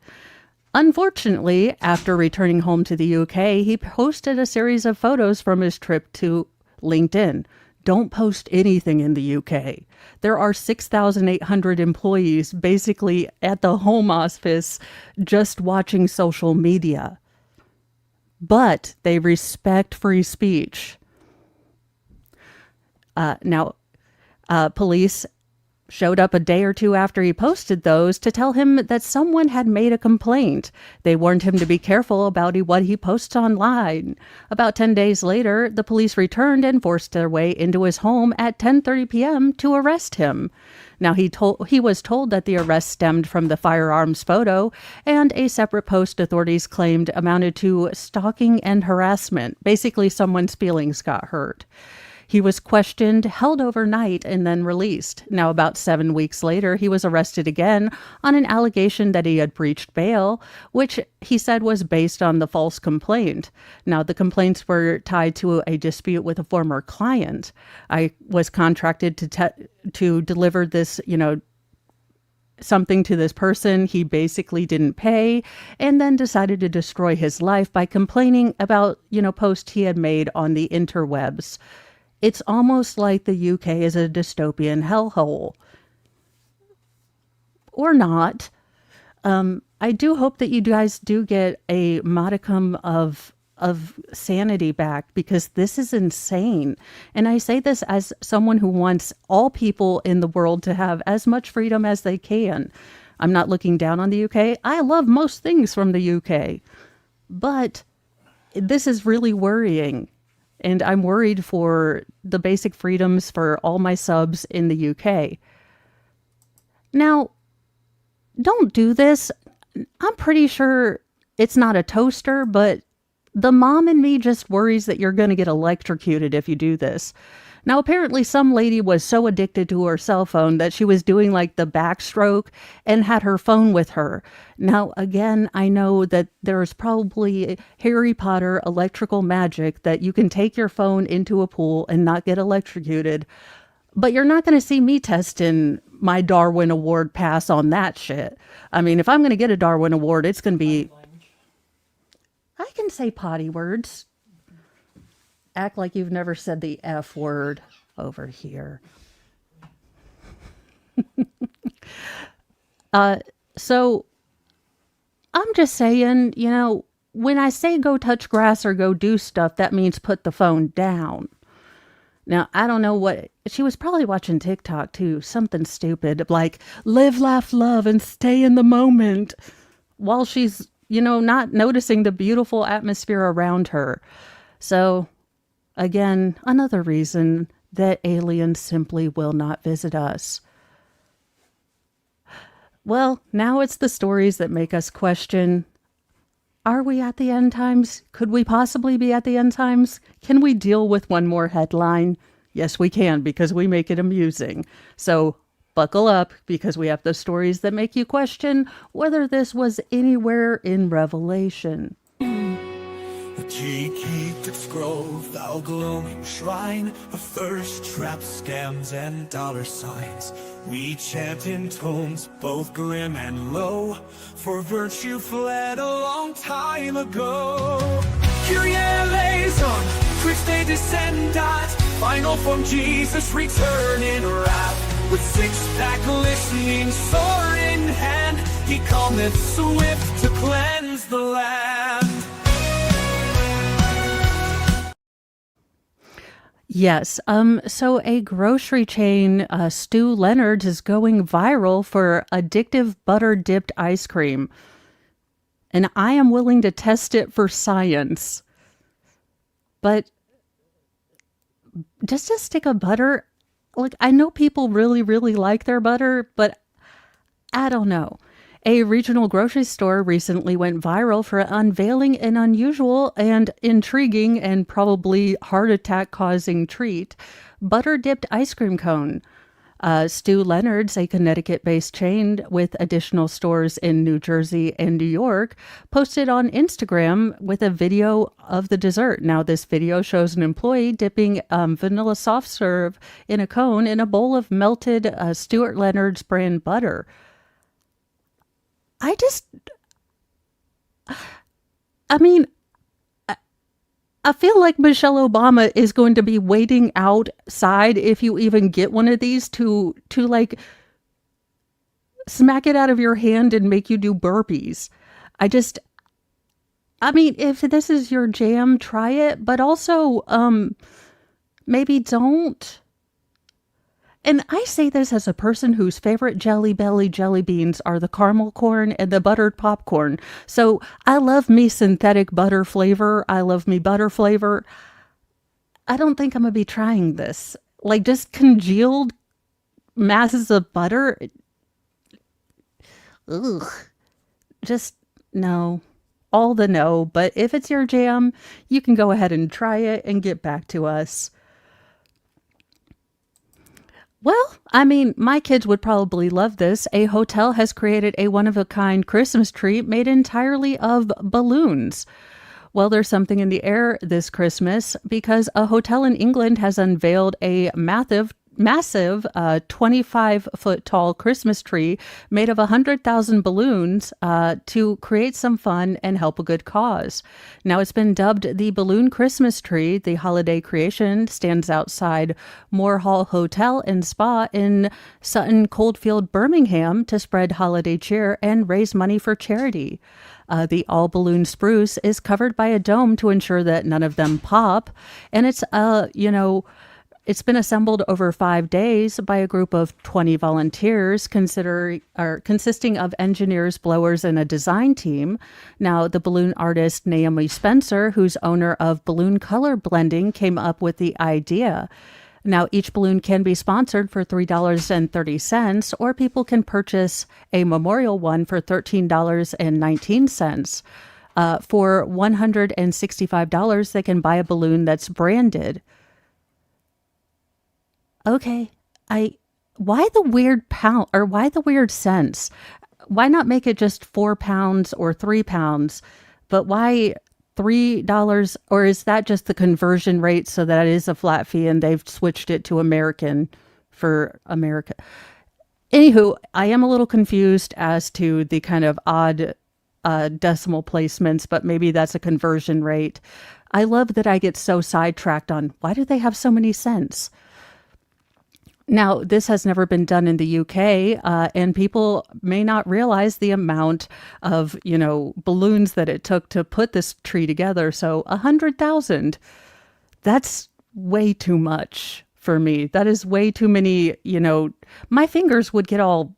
Speaker 2: Unfortunately, after returning home to the UK, he posted a series of photos from his trip to LinkedIn. Don't post anything in the UK. There are 6,800 employees basically at the Home Office just watching social media. But they respect free speech. Police showed up a day or two after he posted those to tell him that someone had made a complaint. They warned him to be careful about what he posts online. About 10 days later, the police returned and forced their way into his home at 10:30 p.m. to arrest him. Now, he was told that the arrest stemmed from the firearms photo and a separate post authorities claimed amounted to stalking and harassment. Basically, someone's feelings got hurt. He was questioned, held overnight, and then released. Now, about 7 weeks later, he was arrested again on an allegation that he had breached bail, which he said was based on the false complaint. Now, the complaints were tied to a dispute with a former client. I was contracted to deliver this, something to this person. He basically didn't pay and then decided to destroy his life by complaining about, posts he had made on the interwebs. It's almost like the UK is a dystopian hellhole. Or not. I do hope that you guys do get a modicum of sanity back, because this is insane. And I say this as someone who wants all people in the world to have as much freedom as they can. I'm not looking down on the UK. I love most things from the UK. But this is really worrying. And I'm worried for the basic freedoms for all my subs in the UK. Now, don't do this. I'm pretty sure it's not a toaster, but the mom in me just worries that you're going to get electrocuted if you do this. Now, apparently some lady was so addicted to her cell phone that she was doing like the backstroke and had her phone with her. Now, again, I know that there's probably Harry Potter electrical magic that you can take your phone into a pool and not get electrocuted. But you're not going to see me testing my Darwin Award pass on that shit. I mean, if I'm going to get a Darwin Award, it's going to be... I can say potty words. Act like you've never said the F word over here. So I'm just saying, when I say go touch grass or go do stuff, that means put the phone down. Now, I don't know what, she was probably watching TikTok too, something stupid, like live, laugh, love, and stay in the moment, while she's, not noticing the beautiful atmosphere around her. So, again, another reason that aliens simply will not visit us. Well, now it's the stories that make us question, are we at the end times? Could we possibly be at the end times? Can we deal with one more headline? Yes, we can, because we make it amusing. So buckle up, because we have the stories that make you question whether this was anywhere in Revelation.
Speaker 1: Keep its grove, thou glowing shrine of thirst traps, scams, and dollar signs. We chant in tones both grim and low, for virtue fled a long time ago. Kyrie eleison, Christe descendat, final form Jesus return in wrath. With six-pack glistening sword in hand, he cometh swift to cleanse the land.
Speaker 2: Yes. So a grocery chain, Stu Leonard's, is going viral for addictive butter-dipped ice cream. And I am willing to test it for science. But just a stick of butter, like, I know people really, really like their butter, but I don't know. A regional grocery store recently went viral for unveiling an unusual and intriguing and probably heart attack causing treat, butter dipped ice cream cone. Stu Leonard's, a Connecticut-based chain with additional stores in New Jersey and New York, posted on Instagram with a video of the dessert. Now, this video shows an employee dipping vanilla soft serve in a cone in a bowl of melted Stuart Leonard's brand butter. I feel like Michelle Obama is going to be waiting outside if you even get one of these to like smack it out of your hand and make you do burpees. If this is your jam, try it, but also maybe don't. And I say this as a person whose favorite Jelly Belly jelly beans are the caramel corn and the buttered popcorn. So I love me synthetic butter flavor. I love me butter flavor. I don't think I'm going to be trying this. Like, just congealed masses of butter. Ugh. Just no. All the no. But if it's your jam, you can go ahead and try it and get back to us. Well, my kids would probably love this. A hotel has created a one-of-a-kind Christmas tree made entirely of balloons. Well, there's something in the air this Christmas because a hotel in England has unveiled a massive 25-foot tall Christmas tree made of 100,000 balloons to create some fun and help a good cause. Now, it's been dubbed the Balloon Christmas Tree. The holiday creation stands outside Moor Hall Hotel and Spa in Sutton Coldfield, Birmingham, to spread holiday cheer and raise money for charity. The all-balloon spruce is covered by a dome to ensure that none of them pop, and it's been assembled over 5 days by a group of 20 volunteers consisting of engineers, blowers, and a design team. Now, the balloon artist Naomi Spencer, who's owner of Balloon Color Blending, came up with the idea. Now, each balloon can be sponsored for $3.30, or people can purchase a memorial one for $13.19. For $165, they can buy a balloon that's branded. Okay, why the weird pound, or why the weird cents? Why not make it just 4 pounds or 3 pounds? But why $3? Or is that just the conversion rate so that it is a flat fee and they've switched it to American for America? Anywho, I am a little confused as to the kind of odd decimal placements, but maybe that's a conversion rate. I love that I get so sidetracked on why do they have so many cents? Now, this has never been done in the UK, and people may not realize the amount of, balloons that it took to put this tree together. So 100,000, that's way too much for me. That is way too many, my fingers would get all,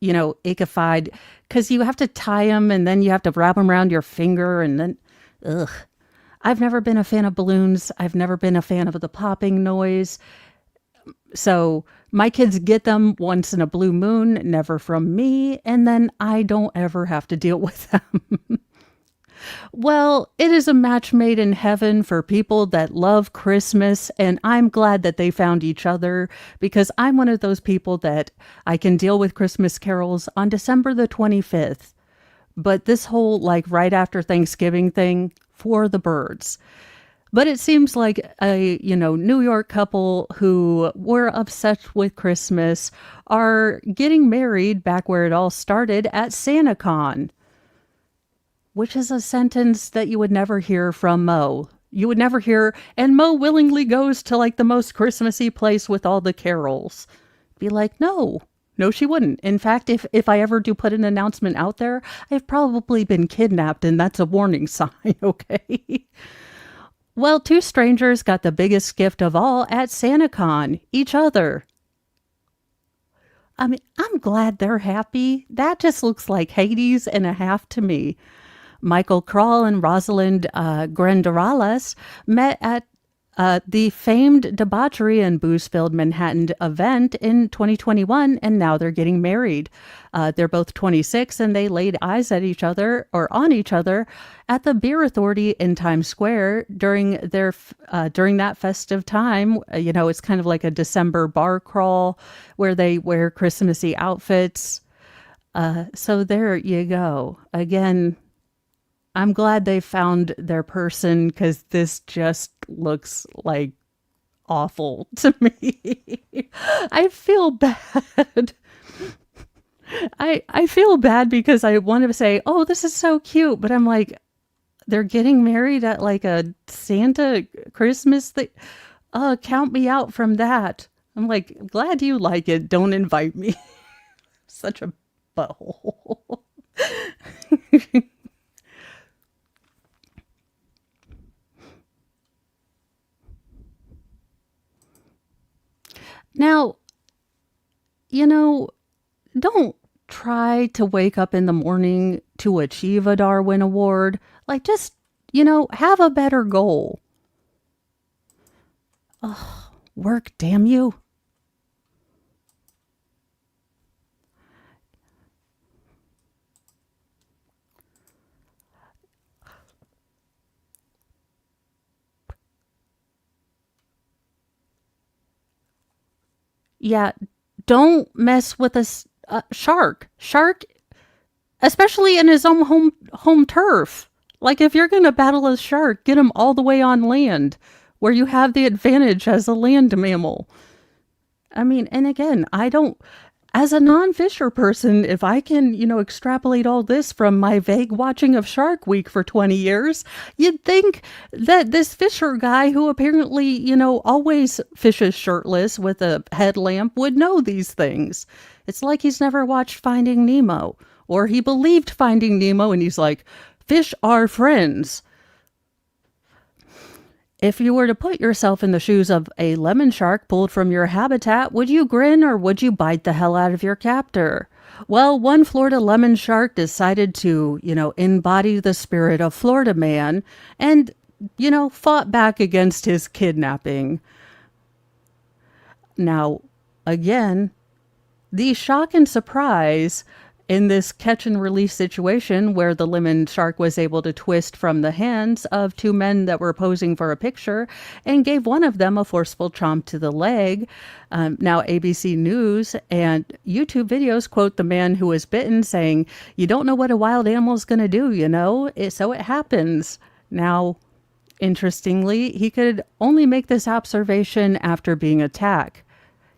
Speaker 2: ichified because you have to tie them and then you have to wrap them around your finger and then, ugh. I've never been a fan of balloons. I've never been a fan of the popping noise. So my kids get them once in a blue moon, never from me, and then I don't ever have to deal with them. Well, it is a match made in heaven for people that love Christmas, and I'm glad that they found each other because I'm one of those people that I can deal with Christmas carols on December the 25th. But this whole like right after Thanksgiving thing, for the birds. But it seems like a, New York couple who were obsessed with Christmas are getting married back where it all started at SantaCon, which is a sentence that you would never hear from Mo. You would never hear, and Mo willingly goes to like the most Christmassy place with all the carols. Be like, no, she wouldn't. In fact, if I ever do put an announcement out there, I've probably been kidnapped, and that's a warning sign, okay? Well, two strangers got the biggest gift of all at SantaCon, each other. I mean, I'm glad they're happy. That just looks like Hades and a half to me. Michael Kroll and Rosalind Grandaralas met at the famed debauchery and booze-filled Manhattan event in 2021, and now they're getting married. They're both 26, and they laid eyes at each other, or on each other, at the Beer Authority in Times Square during that festive time. It's kind of like a December bar crawl where they wear Christmassy outfits. So there you go. Again, I'm glad they found their person, because this just looks like awful to me. I feel bad. I feel bad because I want to say, oh, this is so cute. But I'm like, they're getting married at like a Santa Christmas thing. Count me out from that. I'm like, glad you like it. Don't invite me. Such a butthole. Now, don't try to wake up in the morning to achieve a Darwin Award. Like, just, have a better goal. Oh, work, damn you. Yeah, don't mess with a shark. Shark, especially in his own home turf. Like, if you're going to battle a shark, get him all the way on land, where you have the advantage as a land mammal. I mean, and again, as a non-fisher person, if I can, extrapolate all this from my vague watching of Shark Week for 20 years, you'd think that this fisher guy who apparently, always fishes shirtless with a headlamp would know these things. It's like he's never watched Finding Nemo, or he believed Finding Nemo and he's like, fish are friends. If you were to put yourself in the shoes of a lemon shark pulled from your habitat, would you grin or would you bite the hell out of your captor? Well, one Florida lemon shark decided to, embody the spirit of Florida man and, fought back against his kidnapping. Now, again, the shock and surprise in this catch and release situation where the lemon shark was able to twist from the hands of two men that were posing for a picture and gave one of them a forceful chomp to the leg. Now ABC News and YouTube videos quote the man who was bitten saying, "You don't know what a wild animal is going to do, so it happens." Now, interestingly, he could only make this observation after being attacked.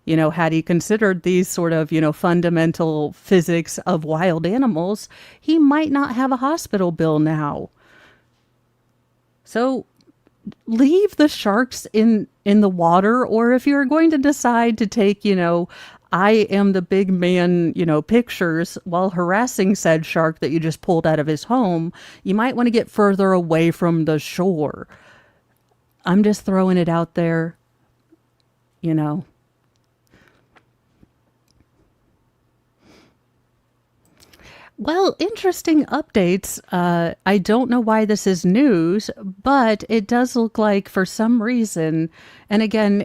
Speaker 2: Had he considered these sort of, fundamental physics of wild animals, he might not have a hospital bill now. So leave the sharks in the water, or if you're going to decide to take, I am the big man, pictures while harassing said shark that you just pulled out of his home, you might want to get further away from the shore. I'm just throwing it out there, Well, interesting updates. I don't know why this is news, but it does look like for some reason, and again,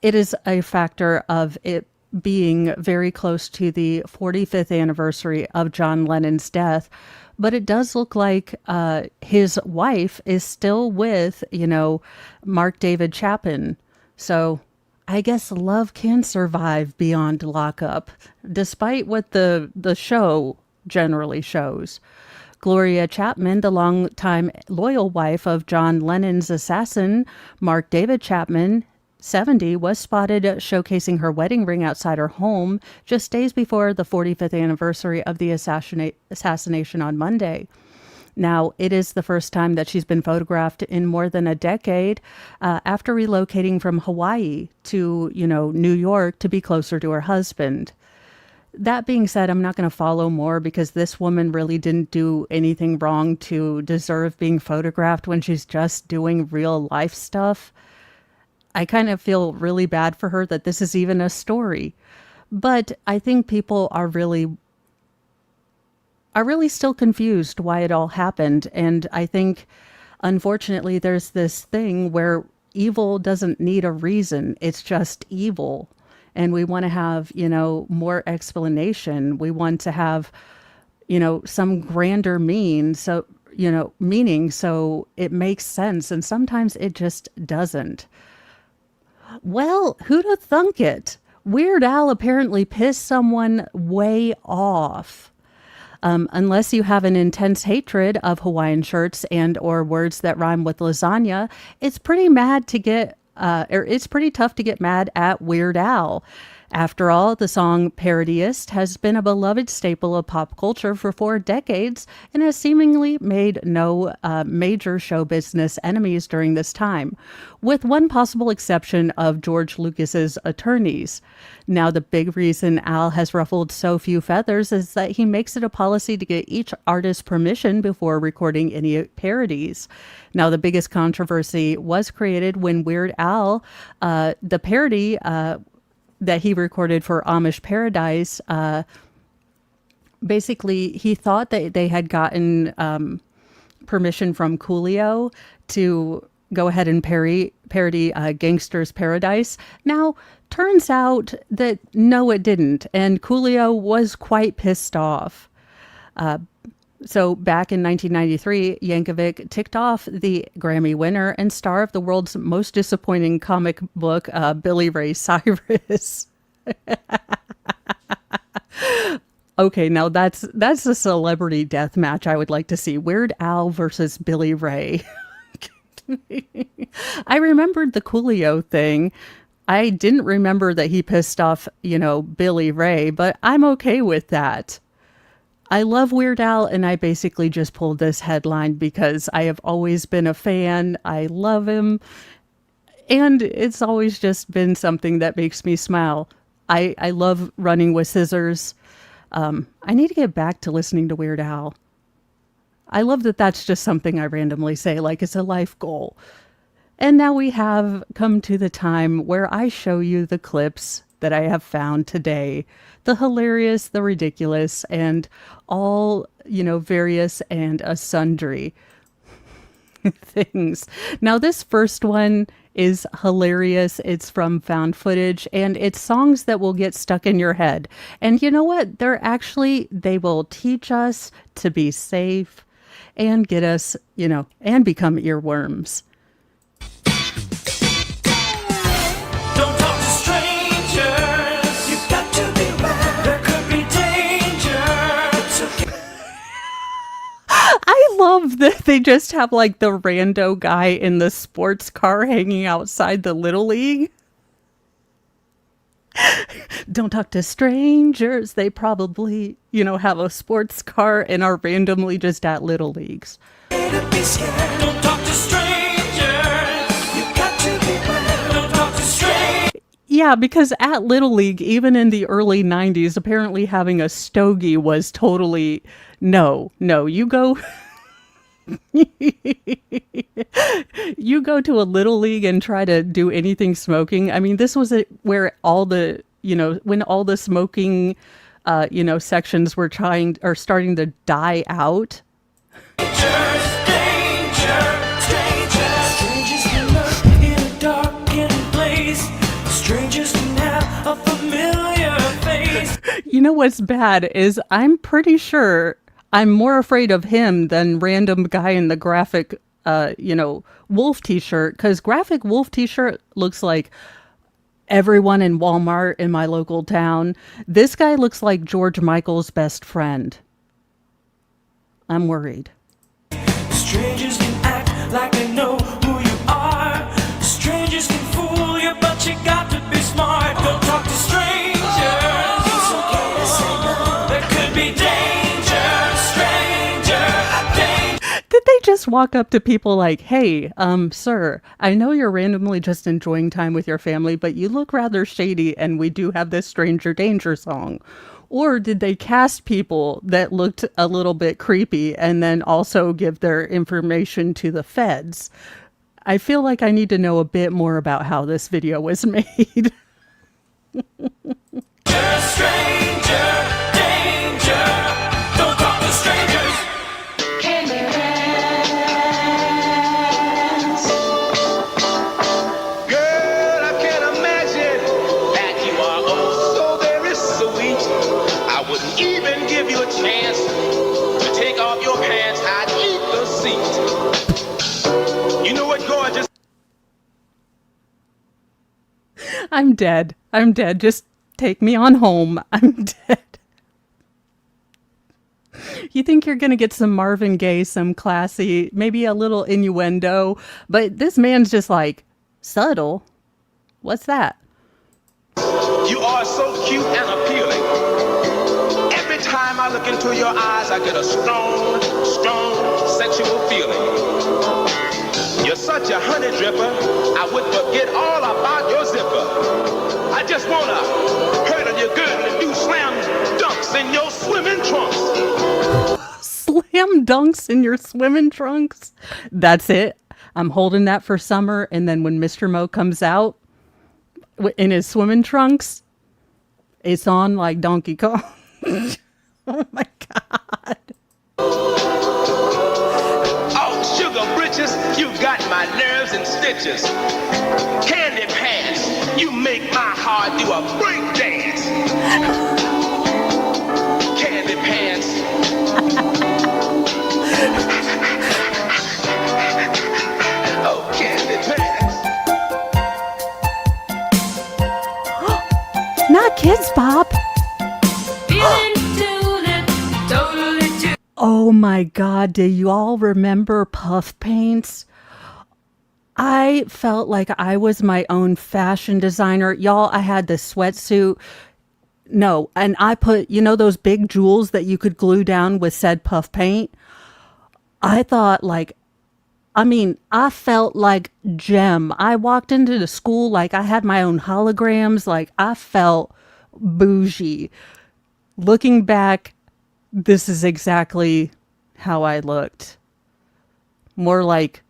Speaker 2: it is a factor of it being very close to the 45th anniversary of John Lennon's death, but it does look like his wife is still with, Mark David Chapin. So I guess love can survive beyond lockup, despite what the show generally shows. Gloria Chapman, the longtime loyal wife of John Lennon's assassin, Mark David Chapman, 70, was spotted showcasing her wedding ring outside her home just days before the 45th anniversary of the assassination on Monday. Now, it is the first time that she's been photographed in more than a decade after relocating from Hawaii to, New York to be closer to her husband. That being said, I'm not going to follow more because this woman really didn't do anything wrong to deserve being photographed when she's just doing real life stuff. I kind of feel really bad for her that this is even a story. But I think people are really still confused why it all happened. And I think, unfortunately, there's this thing where evil doesn't need a reason. It's just evil. And we want to have, more explanation. We want to have, some grander meaning. So it makes sense. And sometimes it just doesn't. Well, who'd have thunk it? Weird Al apparently pissed someone way off. Unless you have an intense hatred of Hawaiian shirts and or words that rhyme with lasagna, it's pretty it's pretty tough to get mad at Weird Al. After all, the song Parodyist has been a beloved staple of pop culture for 4 decades and has seemingly made no major show business enemies during this time, with one possible exception of George Lucas's attorneys. Now, the big reason Al has ruffled so few feathers is that he makes it a policy to get each artist permission before recording any parodies. Now, the biggest controversy was created when Weird Al, the parody that he recorded for Amish Paradise, basically he thought that they had gotten permission from Coolio to go ahead and parody Gangster's Paradise. Now, turns out that no, it didn't. And Coolio was quite pissed off. So back in 1993, Yankovic ticked off the Grammy winner and star of the world's most disappointing comic book, Billy Ray Cyrus. Okay, now that's a celebrity death match I would like to see. Weird Al versus Billy Ray. I remembered the Coolio thing. I didn't remember that he pissed off, Billy Ray, but I'm okay with that. I love Weird Al, and I basically just pulled this headline because I have always been a fan. I love him, and it's always just been something that makes me smile. I love Running with Scissors. I need to get back to listening to Weird Al. I love that that's just something I randomly say, like it's a life goal. And now we have come to the time where I show you the clips that I have found today. The hilarious, the ridiculous, and all, various and sundry things. Now, this first one is hilarious. It's from found footage, and it's songs that will get stuck in your head. And you know what? They will teach us to be safe and get us, and become earworms.
Speaker 1: Don't talk to strangers. You got to be aware. There could be danger. It's okay.
Speaker 2: I love that they just have like the rando guy in the sports car hanging outside the Little League. Don't talk to strangers. They probably, have a sports car and are randomly just at Little Leagues.
Speaker 1: Don't be scared. Don't talk to strangers. You got to be aware. Don't talk to strangers.
Speaker 2: Yeah, because at Little League, even in the early 90s, apparently having a stogie was totally no, you go you go to a Little League and try to do anything smoking. I mean, this was where all the, when all the smoking, sections were starting to die out.
Speaker 1: Strangers can lurk in a darkened place. Strangers can have a familiar face.
Speaker 2: You know what's bad is I'm pretty sure I'm more afraid of him than random guy in the graphic, wolf t-shirt, because graphic wolf t-shirt looks like everyone in Walmart in my local town. This guy looks like George Michael's best friend. I'm worried.
Speaker 4: Strangers can act like they know who you are. Strangers can fool you, but you got to be smart. Don't talk to strangers. It's okay to say no. There could be danger, stranger, danger.
Speaker 2: Did they just walk up to people like, hey, sir, I know you're randomly just enjoying time with your family, but you look rather shady and we do have this stranger danger song? Or did they cast people that looked a little bit creepy and then also give their information to the feds? I feel like I need to know a bit more about how this video was made.
Speaker 4: Stranger, danger. Don't talk to strangers.
Speaker 1: Girl, I can't imagine that you are oh so very sweet. I wouldn't even give you a chance to take off your pants. I'd eat the seat. You know what, gorgeous?
Speaker 2: I'm dead. I'm dead. Just take me on home. I'm dead. You think you're going to get some Marvin Gaye, some classy, maybe a little innuendo, but this man's just like, subtle? What's that?
Speaker 1: You are so cute and appealing. Every time I look into your eyes, I get a strong, strong sexual feeling. You're such a honey dripper, I would forget all about your zipper. I just wanna hurdle your girdle and do slam dunks in your swimming trunks.
Speaker 2: Slam dunks in your swimming trunks? That's it. I'm holding that for summer, and then when Mr. Mo comes out in his swimming trunks, it's on like Donkey Kong. Oh my God.
Speaker 1: Oh, sugar britches, you got my nerves in stitches. Candy pants, you make my heart do a break dance. Candy pants. Oh, candy pants.
Speaker 2: Not Kids Bop. Oh my God, do you all remember puff paints? I felt like I was my own fashion designer. Y'all, I had this sweatsuit. No, and I put, you know, those big jewels that you could glue down with said puff paint? I thought like, I felt like Gem. I walked into the school like I had my own holograms. Like I felt bougie. Looking back, this is exactly how I looked. More like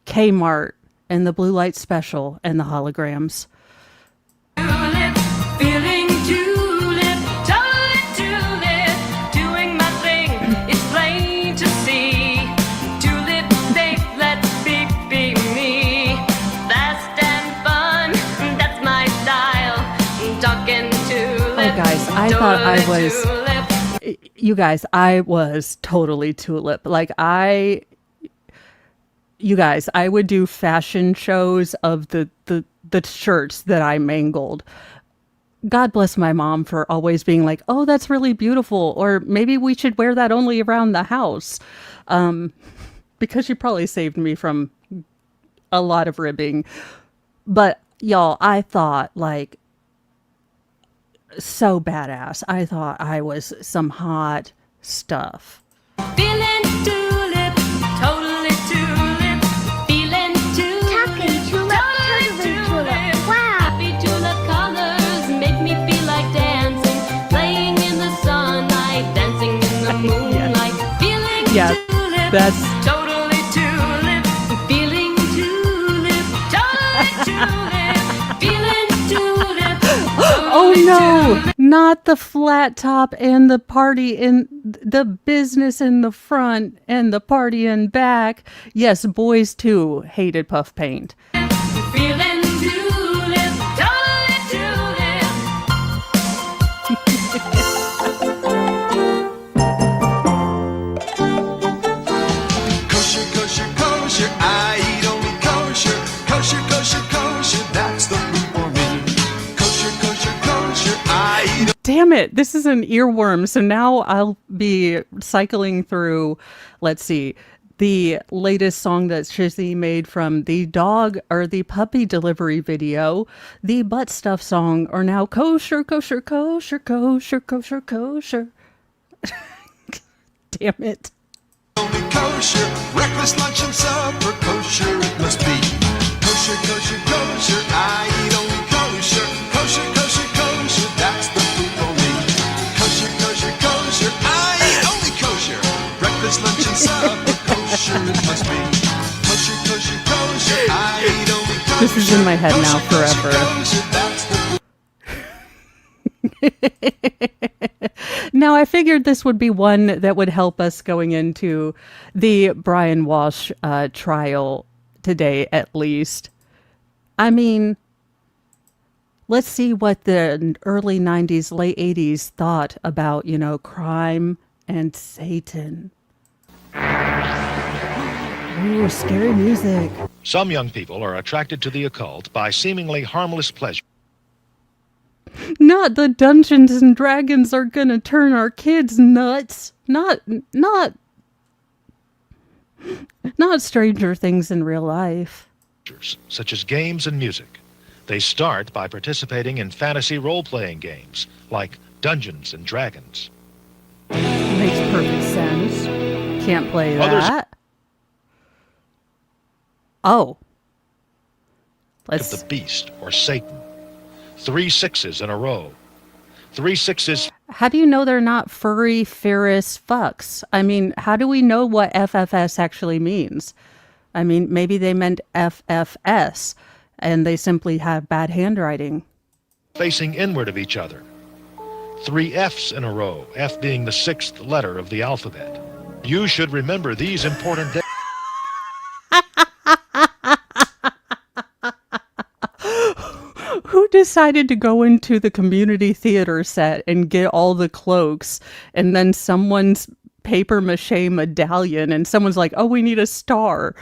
Speaker 2: Kmart and the blue light special and the holograms.
Speaker 4: Tulip, feeling tulip, tulip, doing my thing, it's plain to see. Tulip, they let be me. Fast and fun, that's my style. Talking tulip.
Speaker 2: Oh, guys, I thought I was...
Speaker 4: Tulip.
Speaker 2: You guys, I was totally tulip. Like you guys, I would do fashion shows of the shirts that I mangled. God bless my mom for always being like, oh, that's really beautiful. Or maybe we should wear that only around the house. Because she probably saved me from a lot of ribbing. But y'all, I thought like, so badass. I thought I was some hot stuff.
Speaker 4: Feeling tulip, totally tulip. Feeling tulip,
Speaker 5: Talking tulip, totally tulip. Wow.
Speaker 4: Happy tulip colors make me feel like dancing, playing in the sunlight, dancing in the moonlight. Feeling
Speaker 2: Yeah,
Speaker 4: tulip,
Speaker 2: that's-
Speaker 4: totally tulip. Feeling tulip, totally tulip. Feeling tulip,
Speaker 2: Oh
Speaker 4: totally
Speaker 2: no,
Speaker 4: tulip.
Speaker 2: not the flat top and the party in the business in the front and the party in back. Yes, boys too hated puff paint.
Speaker 4: Feeling tulip, totally tulip.
Speaker 6: Kosher, kosher, kosher, I eat only kosher. Kosher, kosher, kosher, that's the food for me. Kosher, kosher, kosher, I eat
Speaker 2: Damn it. This is an earworm. So now I'll be cycling through, let's see, the latest song that Shizzy made from the dog or the puppy delivery video, the butt stuff song, or now kosher, kosher, kosher, kosher, kosher, kosher. Damn it.
Speaker 6: Only kosher, breakfast, lunch, and supper. Kosher it must be. Kosher, kosher, kosher. I eat only kosher. Kosher, kosher, kosher. That's the food for me. Kosher, kosher, kosher. I eat only kosher. Breakfast, lunch, and supper. Kosher it must be. Kosher, kosher, kosher. I eat only kosher.
Speaker 2: This is in my head now
Speaker 6: Kosher, kosher,
Speaker 2: forever.
Speaker 6: kosher. That's the food.
Speaker 2: Now, I figured this would be one that would help us going into the Brian Walsh trial today, at least. I mean, let's see what the early 90s, late 80s thought about, crime and Satan. Ooh, scary music.
Speaker 7: Some young people are attracted to the occult by seemingly harmless pleasure.
Speaker 2: Not the Dungeons and Dragons are gonna turn our kids nuts. Not Stranger Things in real life.
Speaker 7: Such as games and music. They start by participating in fantasy role-playing games like Dungeons and Dragons.
Speaker 2: Makes perfect sense. Can't play
Speaker 7: Others-
Speaker 2: that. Oh.
Speaker 7: Of
Speaker 2: Let's
Speaker 7: the beast or Satan. 3 6s in a row. 3 6s.
Speaker 2: How do you know they're not furry Ferris fucks? I mean, how do we know what FFS actually means? I mean, maybe they meant FFS and they simply have bad handwriting.
Speaker 7: Facing inward of each other. 3 Fs in a row, F being the 6th letter of the alphabet. You should remember these important days.
Speaker 2: Who decided to go into the community theater set and get all the cloaks and then someone's paper mache medallion and someone's like, oh, we need a star.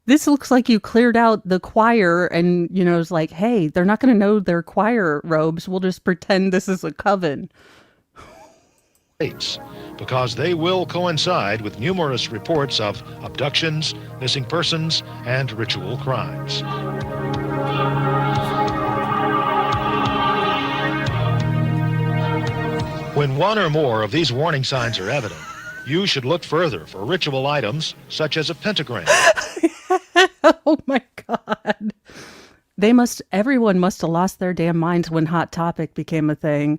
Speaker 2: This looks like you cleared out the choir and, it's like, hey, they're not going to know their choir robes. We'll just pretend this is a coven.
Speaker 7: Because they will coincide with numerous reports of abductions, missing persons, and ritual crimes. When one or more of these warning signs are evident, you should look further for ritual items such as a pentagram.
Speaker 2: Oh my God. Everyone must have lost their damn minds when Hot Topic became a thing.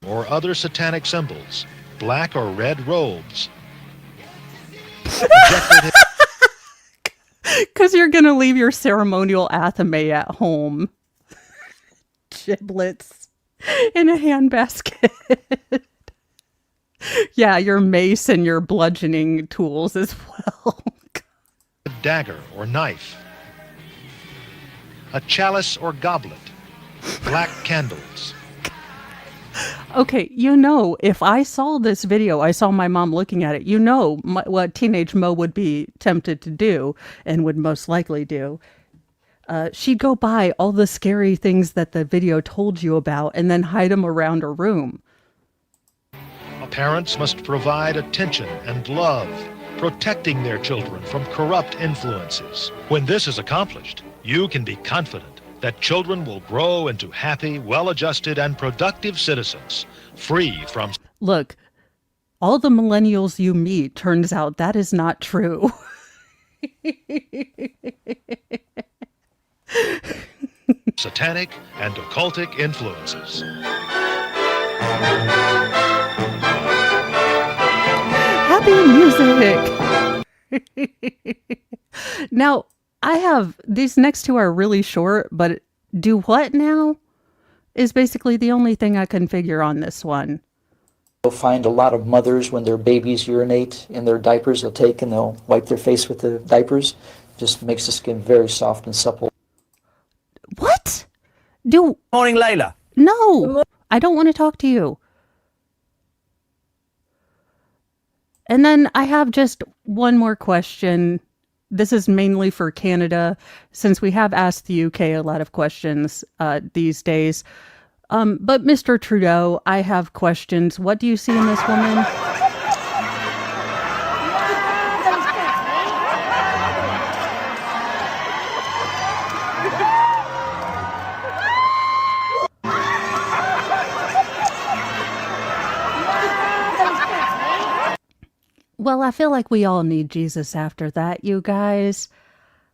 Speaker 7: Or other satanic symbols, black or red robes. Decorative
Speaker 2: Because you're going to leave your ceremonial athame at home. Giblets in a handbasket. Yeah, your mace and your bludgeoning tools as well.
Speaker 7: dagger or knife. A chalice or goblet. Black candles.
Speaker 2: Okay, if I saw this video, I saw my mom looking at it, what teenage Mo would be tempted to do and would most likely do. She'd go buy all the scary things that the video told you about and then hide them around her room.
Speaker 7: Parents must provide attention and love, protecting their children from corrupt influences. When this is accomplished, you can be confident that children will grow into happy, well-adjusted, and productive citizens, free from...
Speaker 2: Look, all the millennials you meet, turns out that is not true.
Speaker 7: satanic and occultic influences.
Speaker 2: Happy music! Now, I have, these next two are really short, but do what now is basically the only thing I can figure on this one.
Speaker 8: You'll find a lot of mothers when their babies urinate in their diapers, they'll take and they'll wipe their face with the diapers. Just makes the skin very soft and supple.
Speaker 2: What?
Speaker 9: Morning, Layla.
Speaker 2: No, I don't want to talk to you. And then I have just one more question. This is mainly for Canada, since we have asked the UK a lot of questions these days. But Mr. Trudeau, I have questions. What do you see in this woman? Well, I feel like we all need Jesus after that, you guys,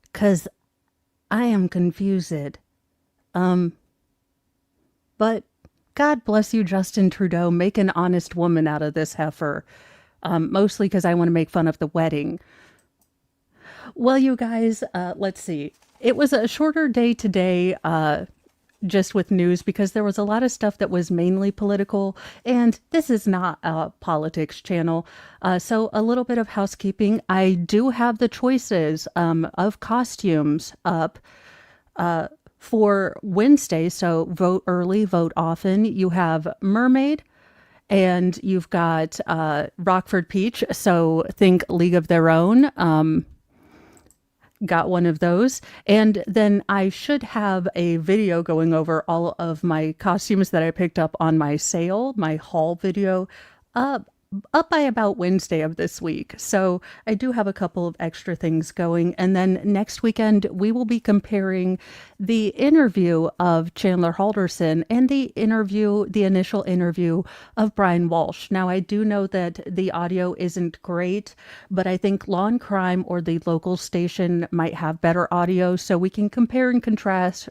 Speaker 2: because I am confused. But God bless you, Justin Trudeau. Make an honest woman out of this heifer. Mostly because I want to make fun of the wedding. Well, you guys, let's see. It was a shorter day today, just with news, because there was a lot of stuff that was mainly political, and this is not a politics channel. So a little bit of housekeeping. I do have the choices of costumes up for Wednesday. So vote early, vote often. You have mermaid, and you've got Rockford Peach. So think League of Their Own. Got one of those. And then I should have a video going over all of my costumes that I picked up on my sale, my haul video, up by about Wednesday of this week. So I do have a couple of extra things going. And then next weekend, we will be comparing the interview of Chandler Halderson and the initial interview of Brian Walsh. Now, I do know that the audio isn't great, but I think Law and Crime or the local station might have better audio, so we can compare and contrast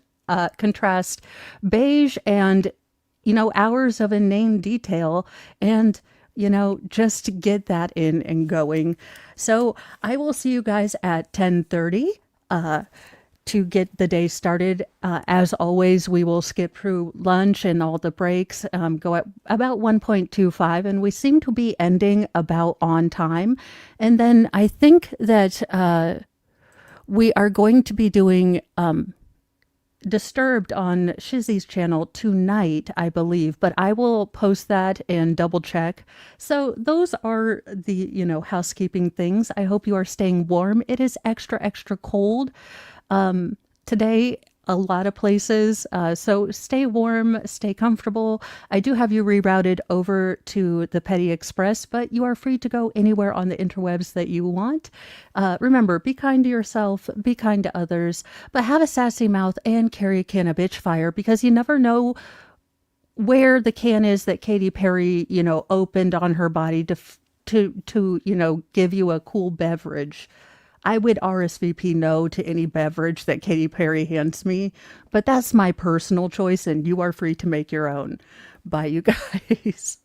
Speaker 2: beige and, hours of inane detail, and just get that in and going. So I will see you guys at 10:30 to get the day started. As always, we will skip through lunch and all the breaks, go at about 1.25, and we seem to be ending about on time. And then I think that we are going to be doing Disturbed on Shizzy's channel tonight, I believe, but I will post that and double check. So those are the, housekeeping things. I hope you are staying warm. It is extra, extra cold today, a lot of places. So stay warm, stay comfortable. I do have you rerouted over to the Petty Express, but you are free to go anywhere on the interwebs that you want. Remember, be kind to yourself, be kind to others, but have a sassy mouth and carry a can of bitch fire, because you never know where the can is that Katy Perry, opened on her body to give you a cool beverage. I would RSVP no to any beverage that Katy Perry hands me, but that's my personal choice, and you are free to make your own. Bye, you guys.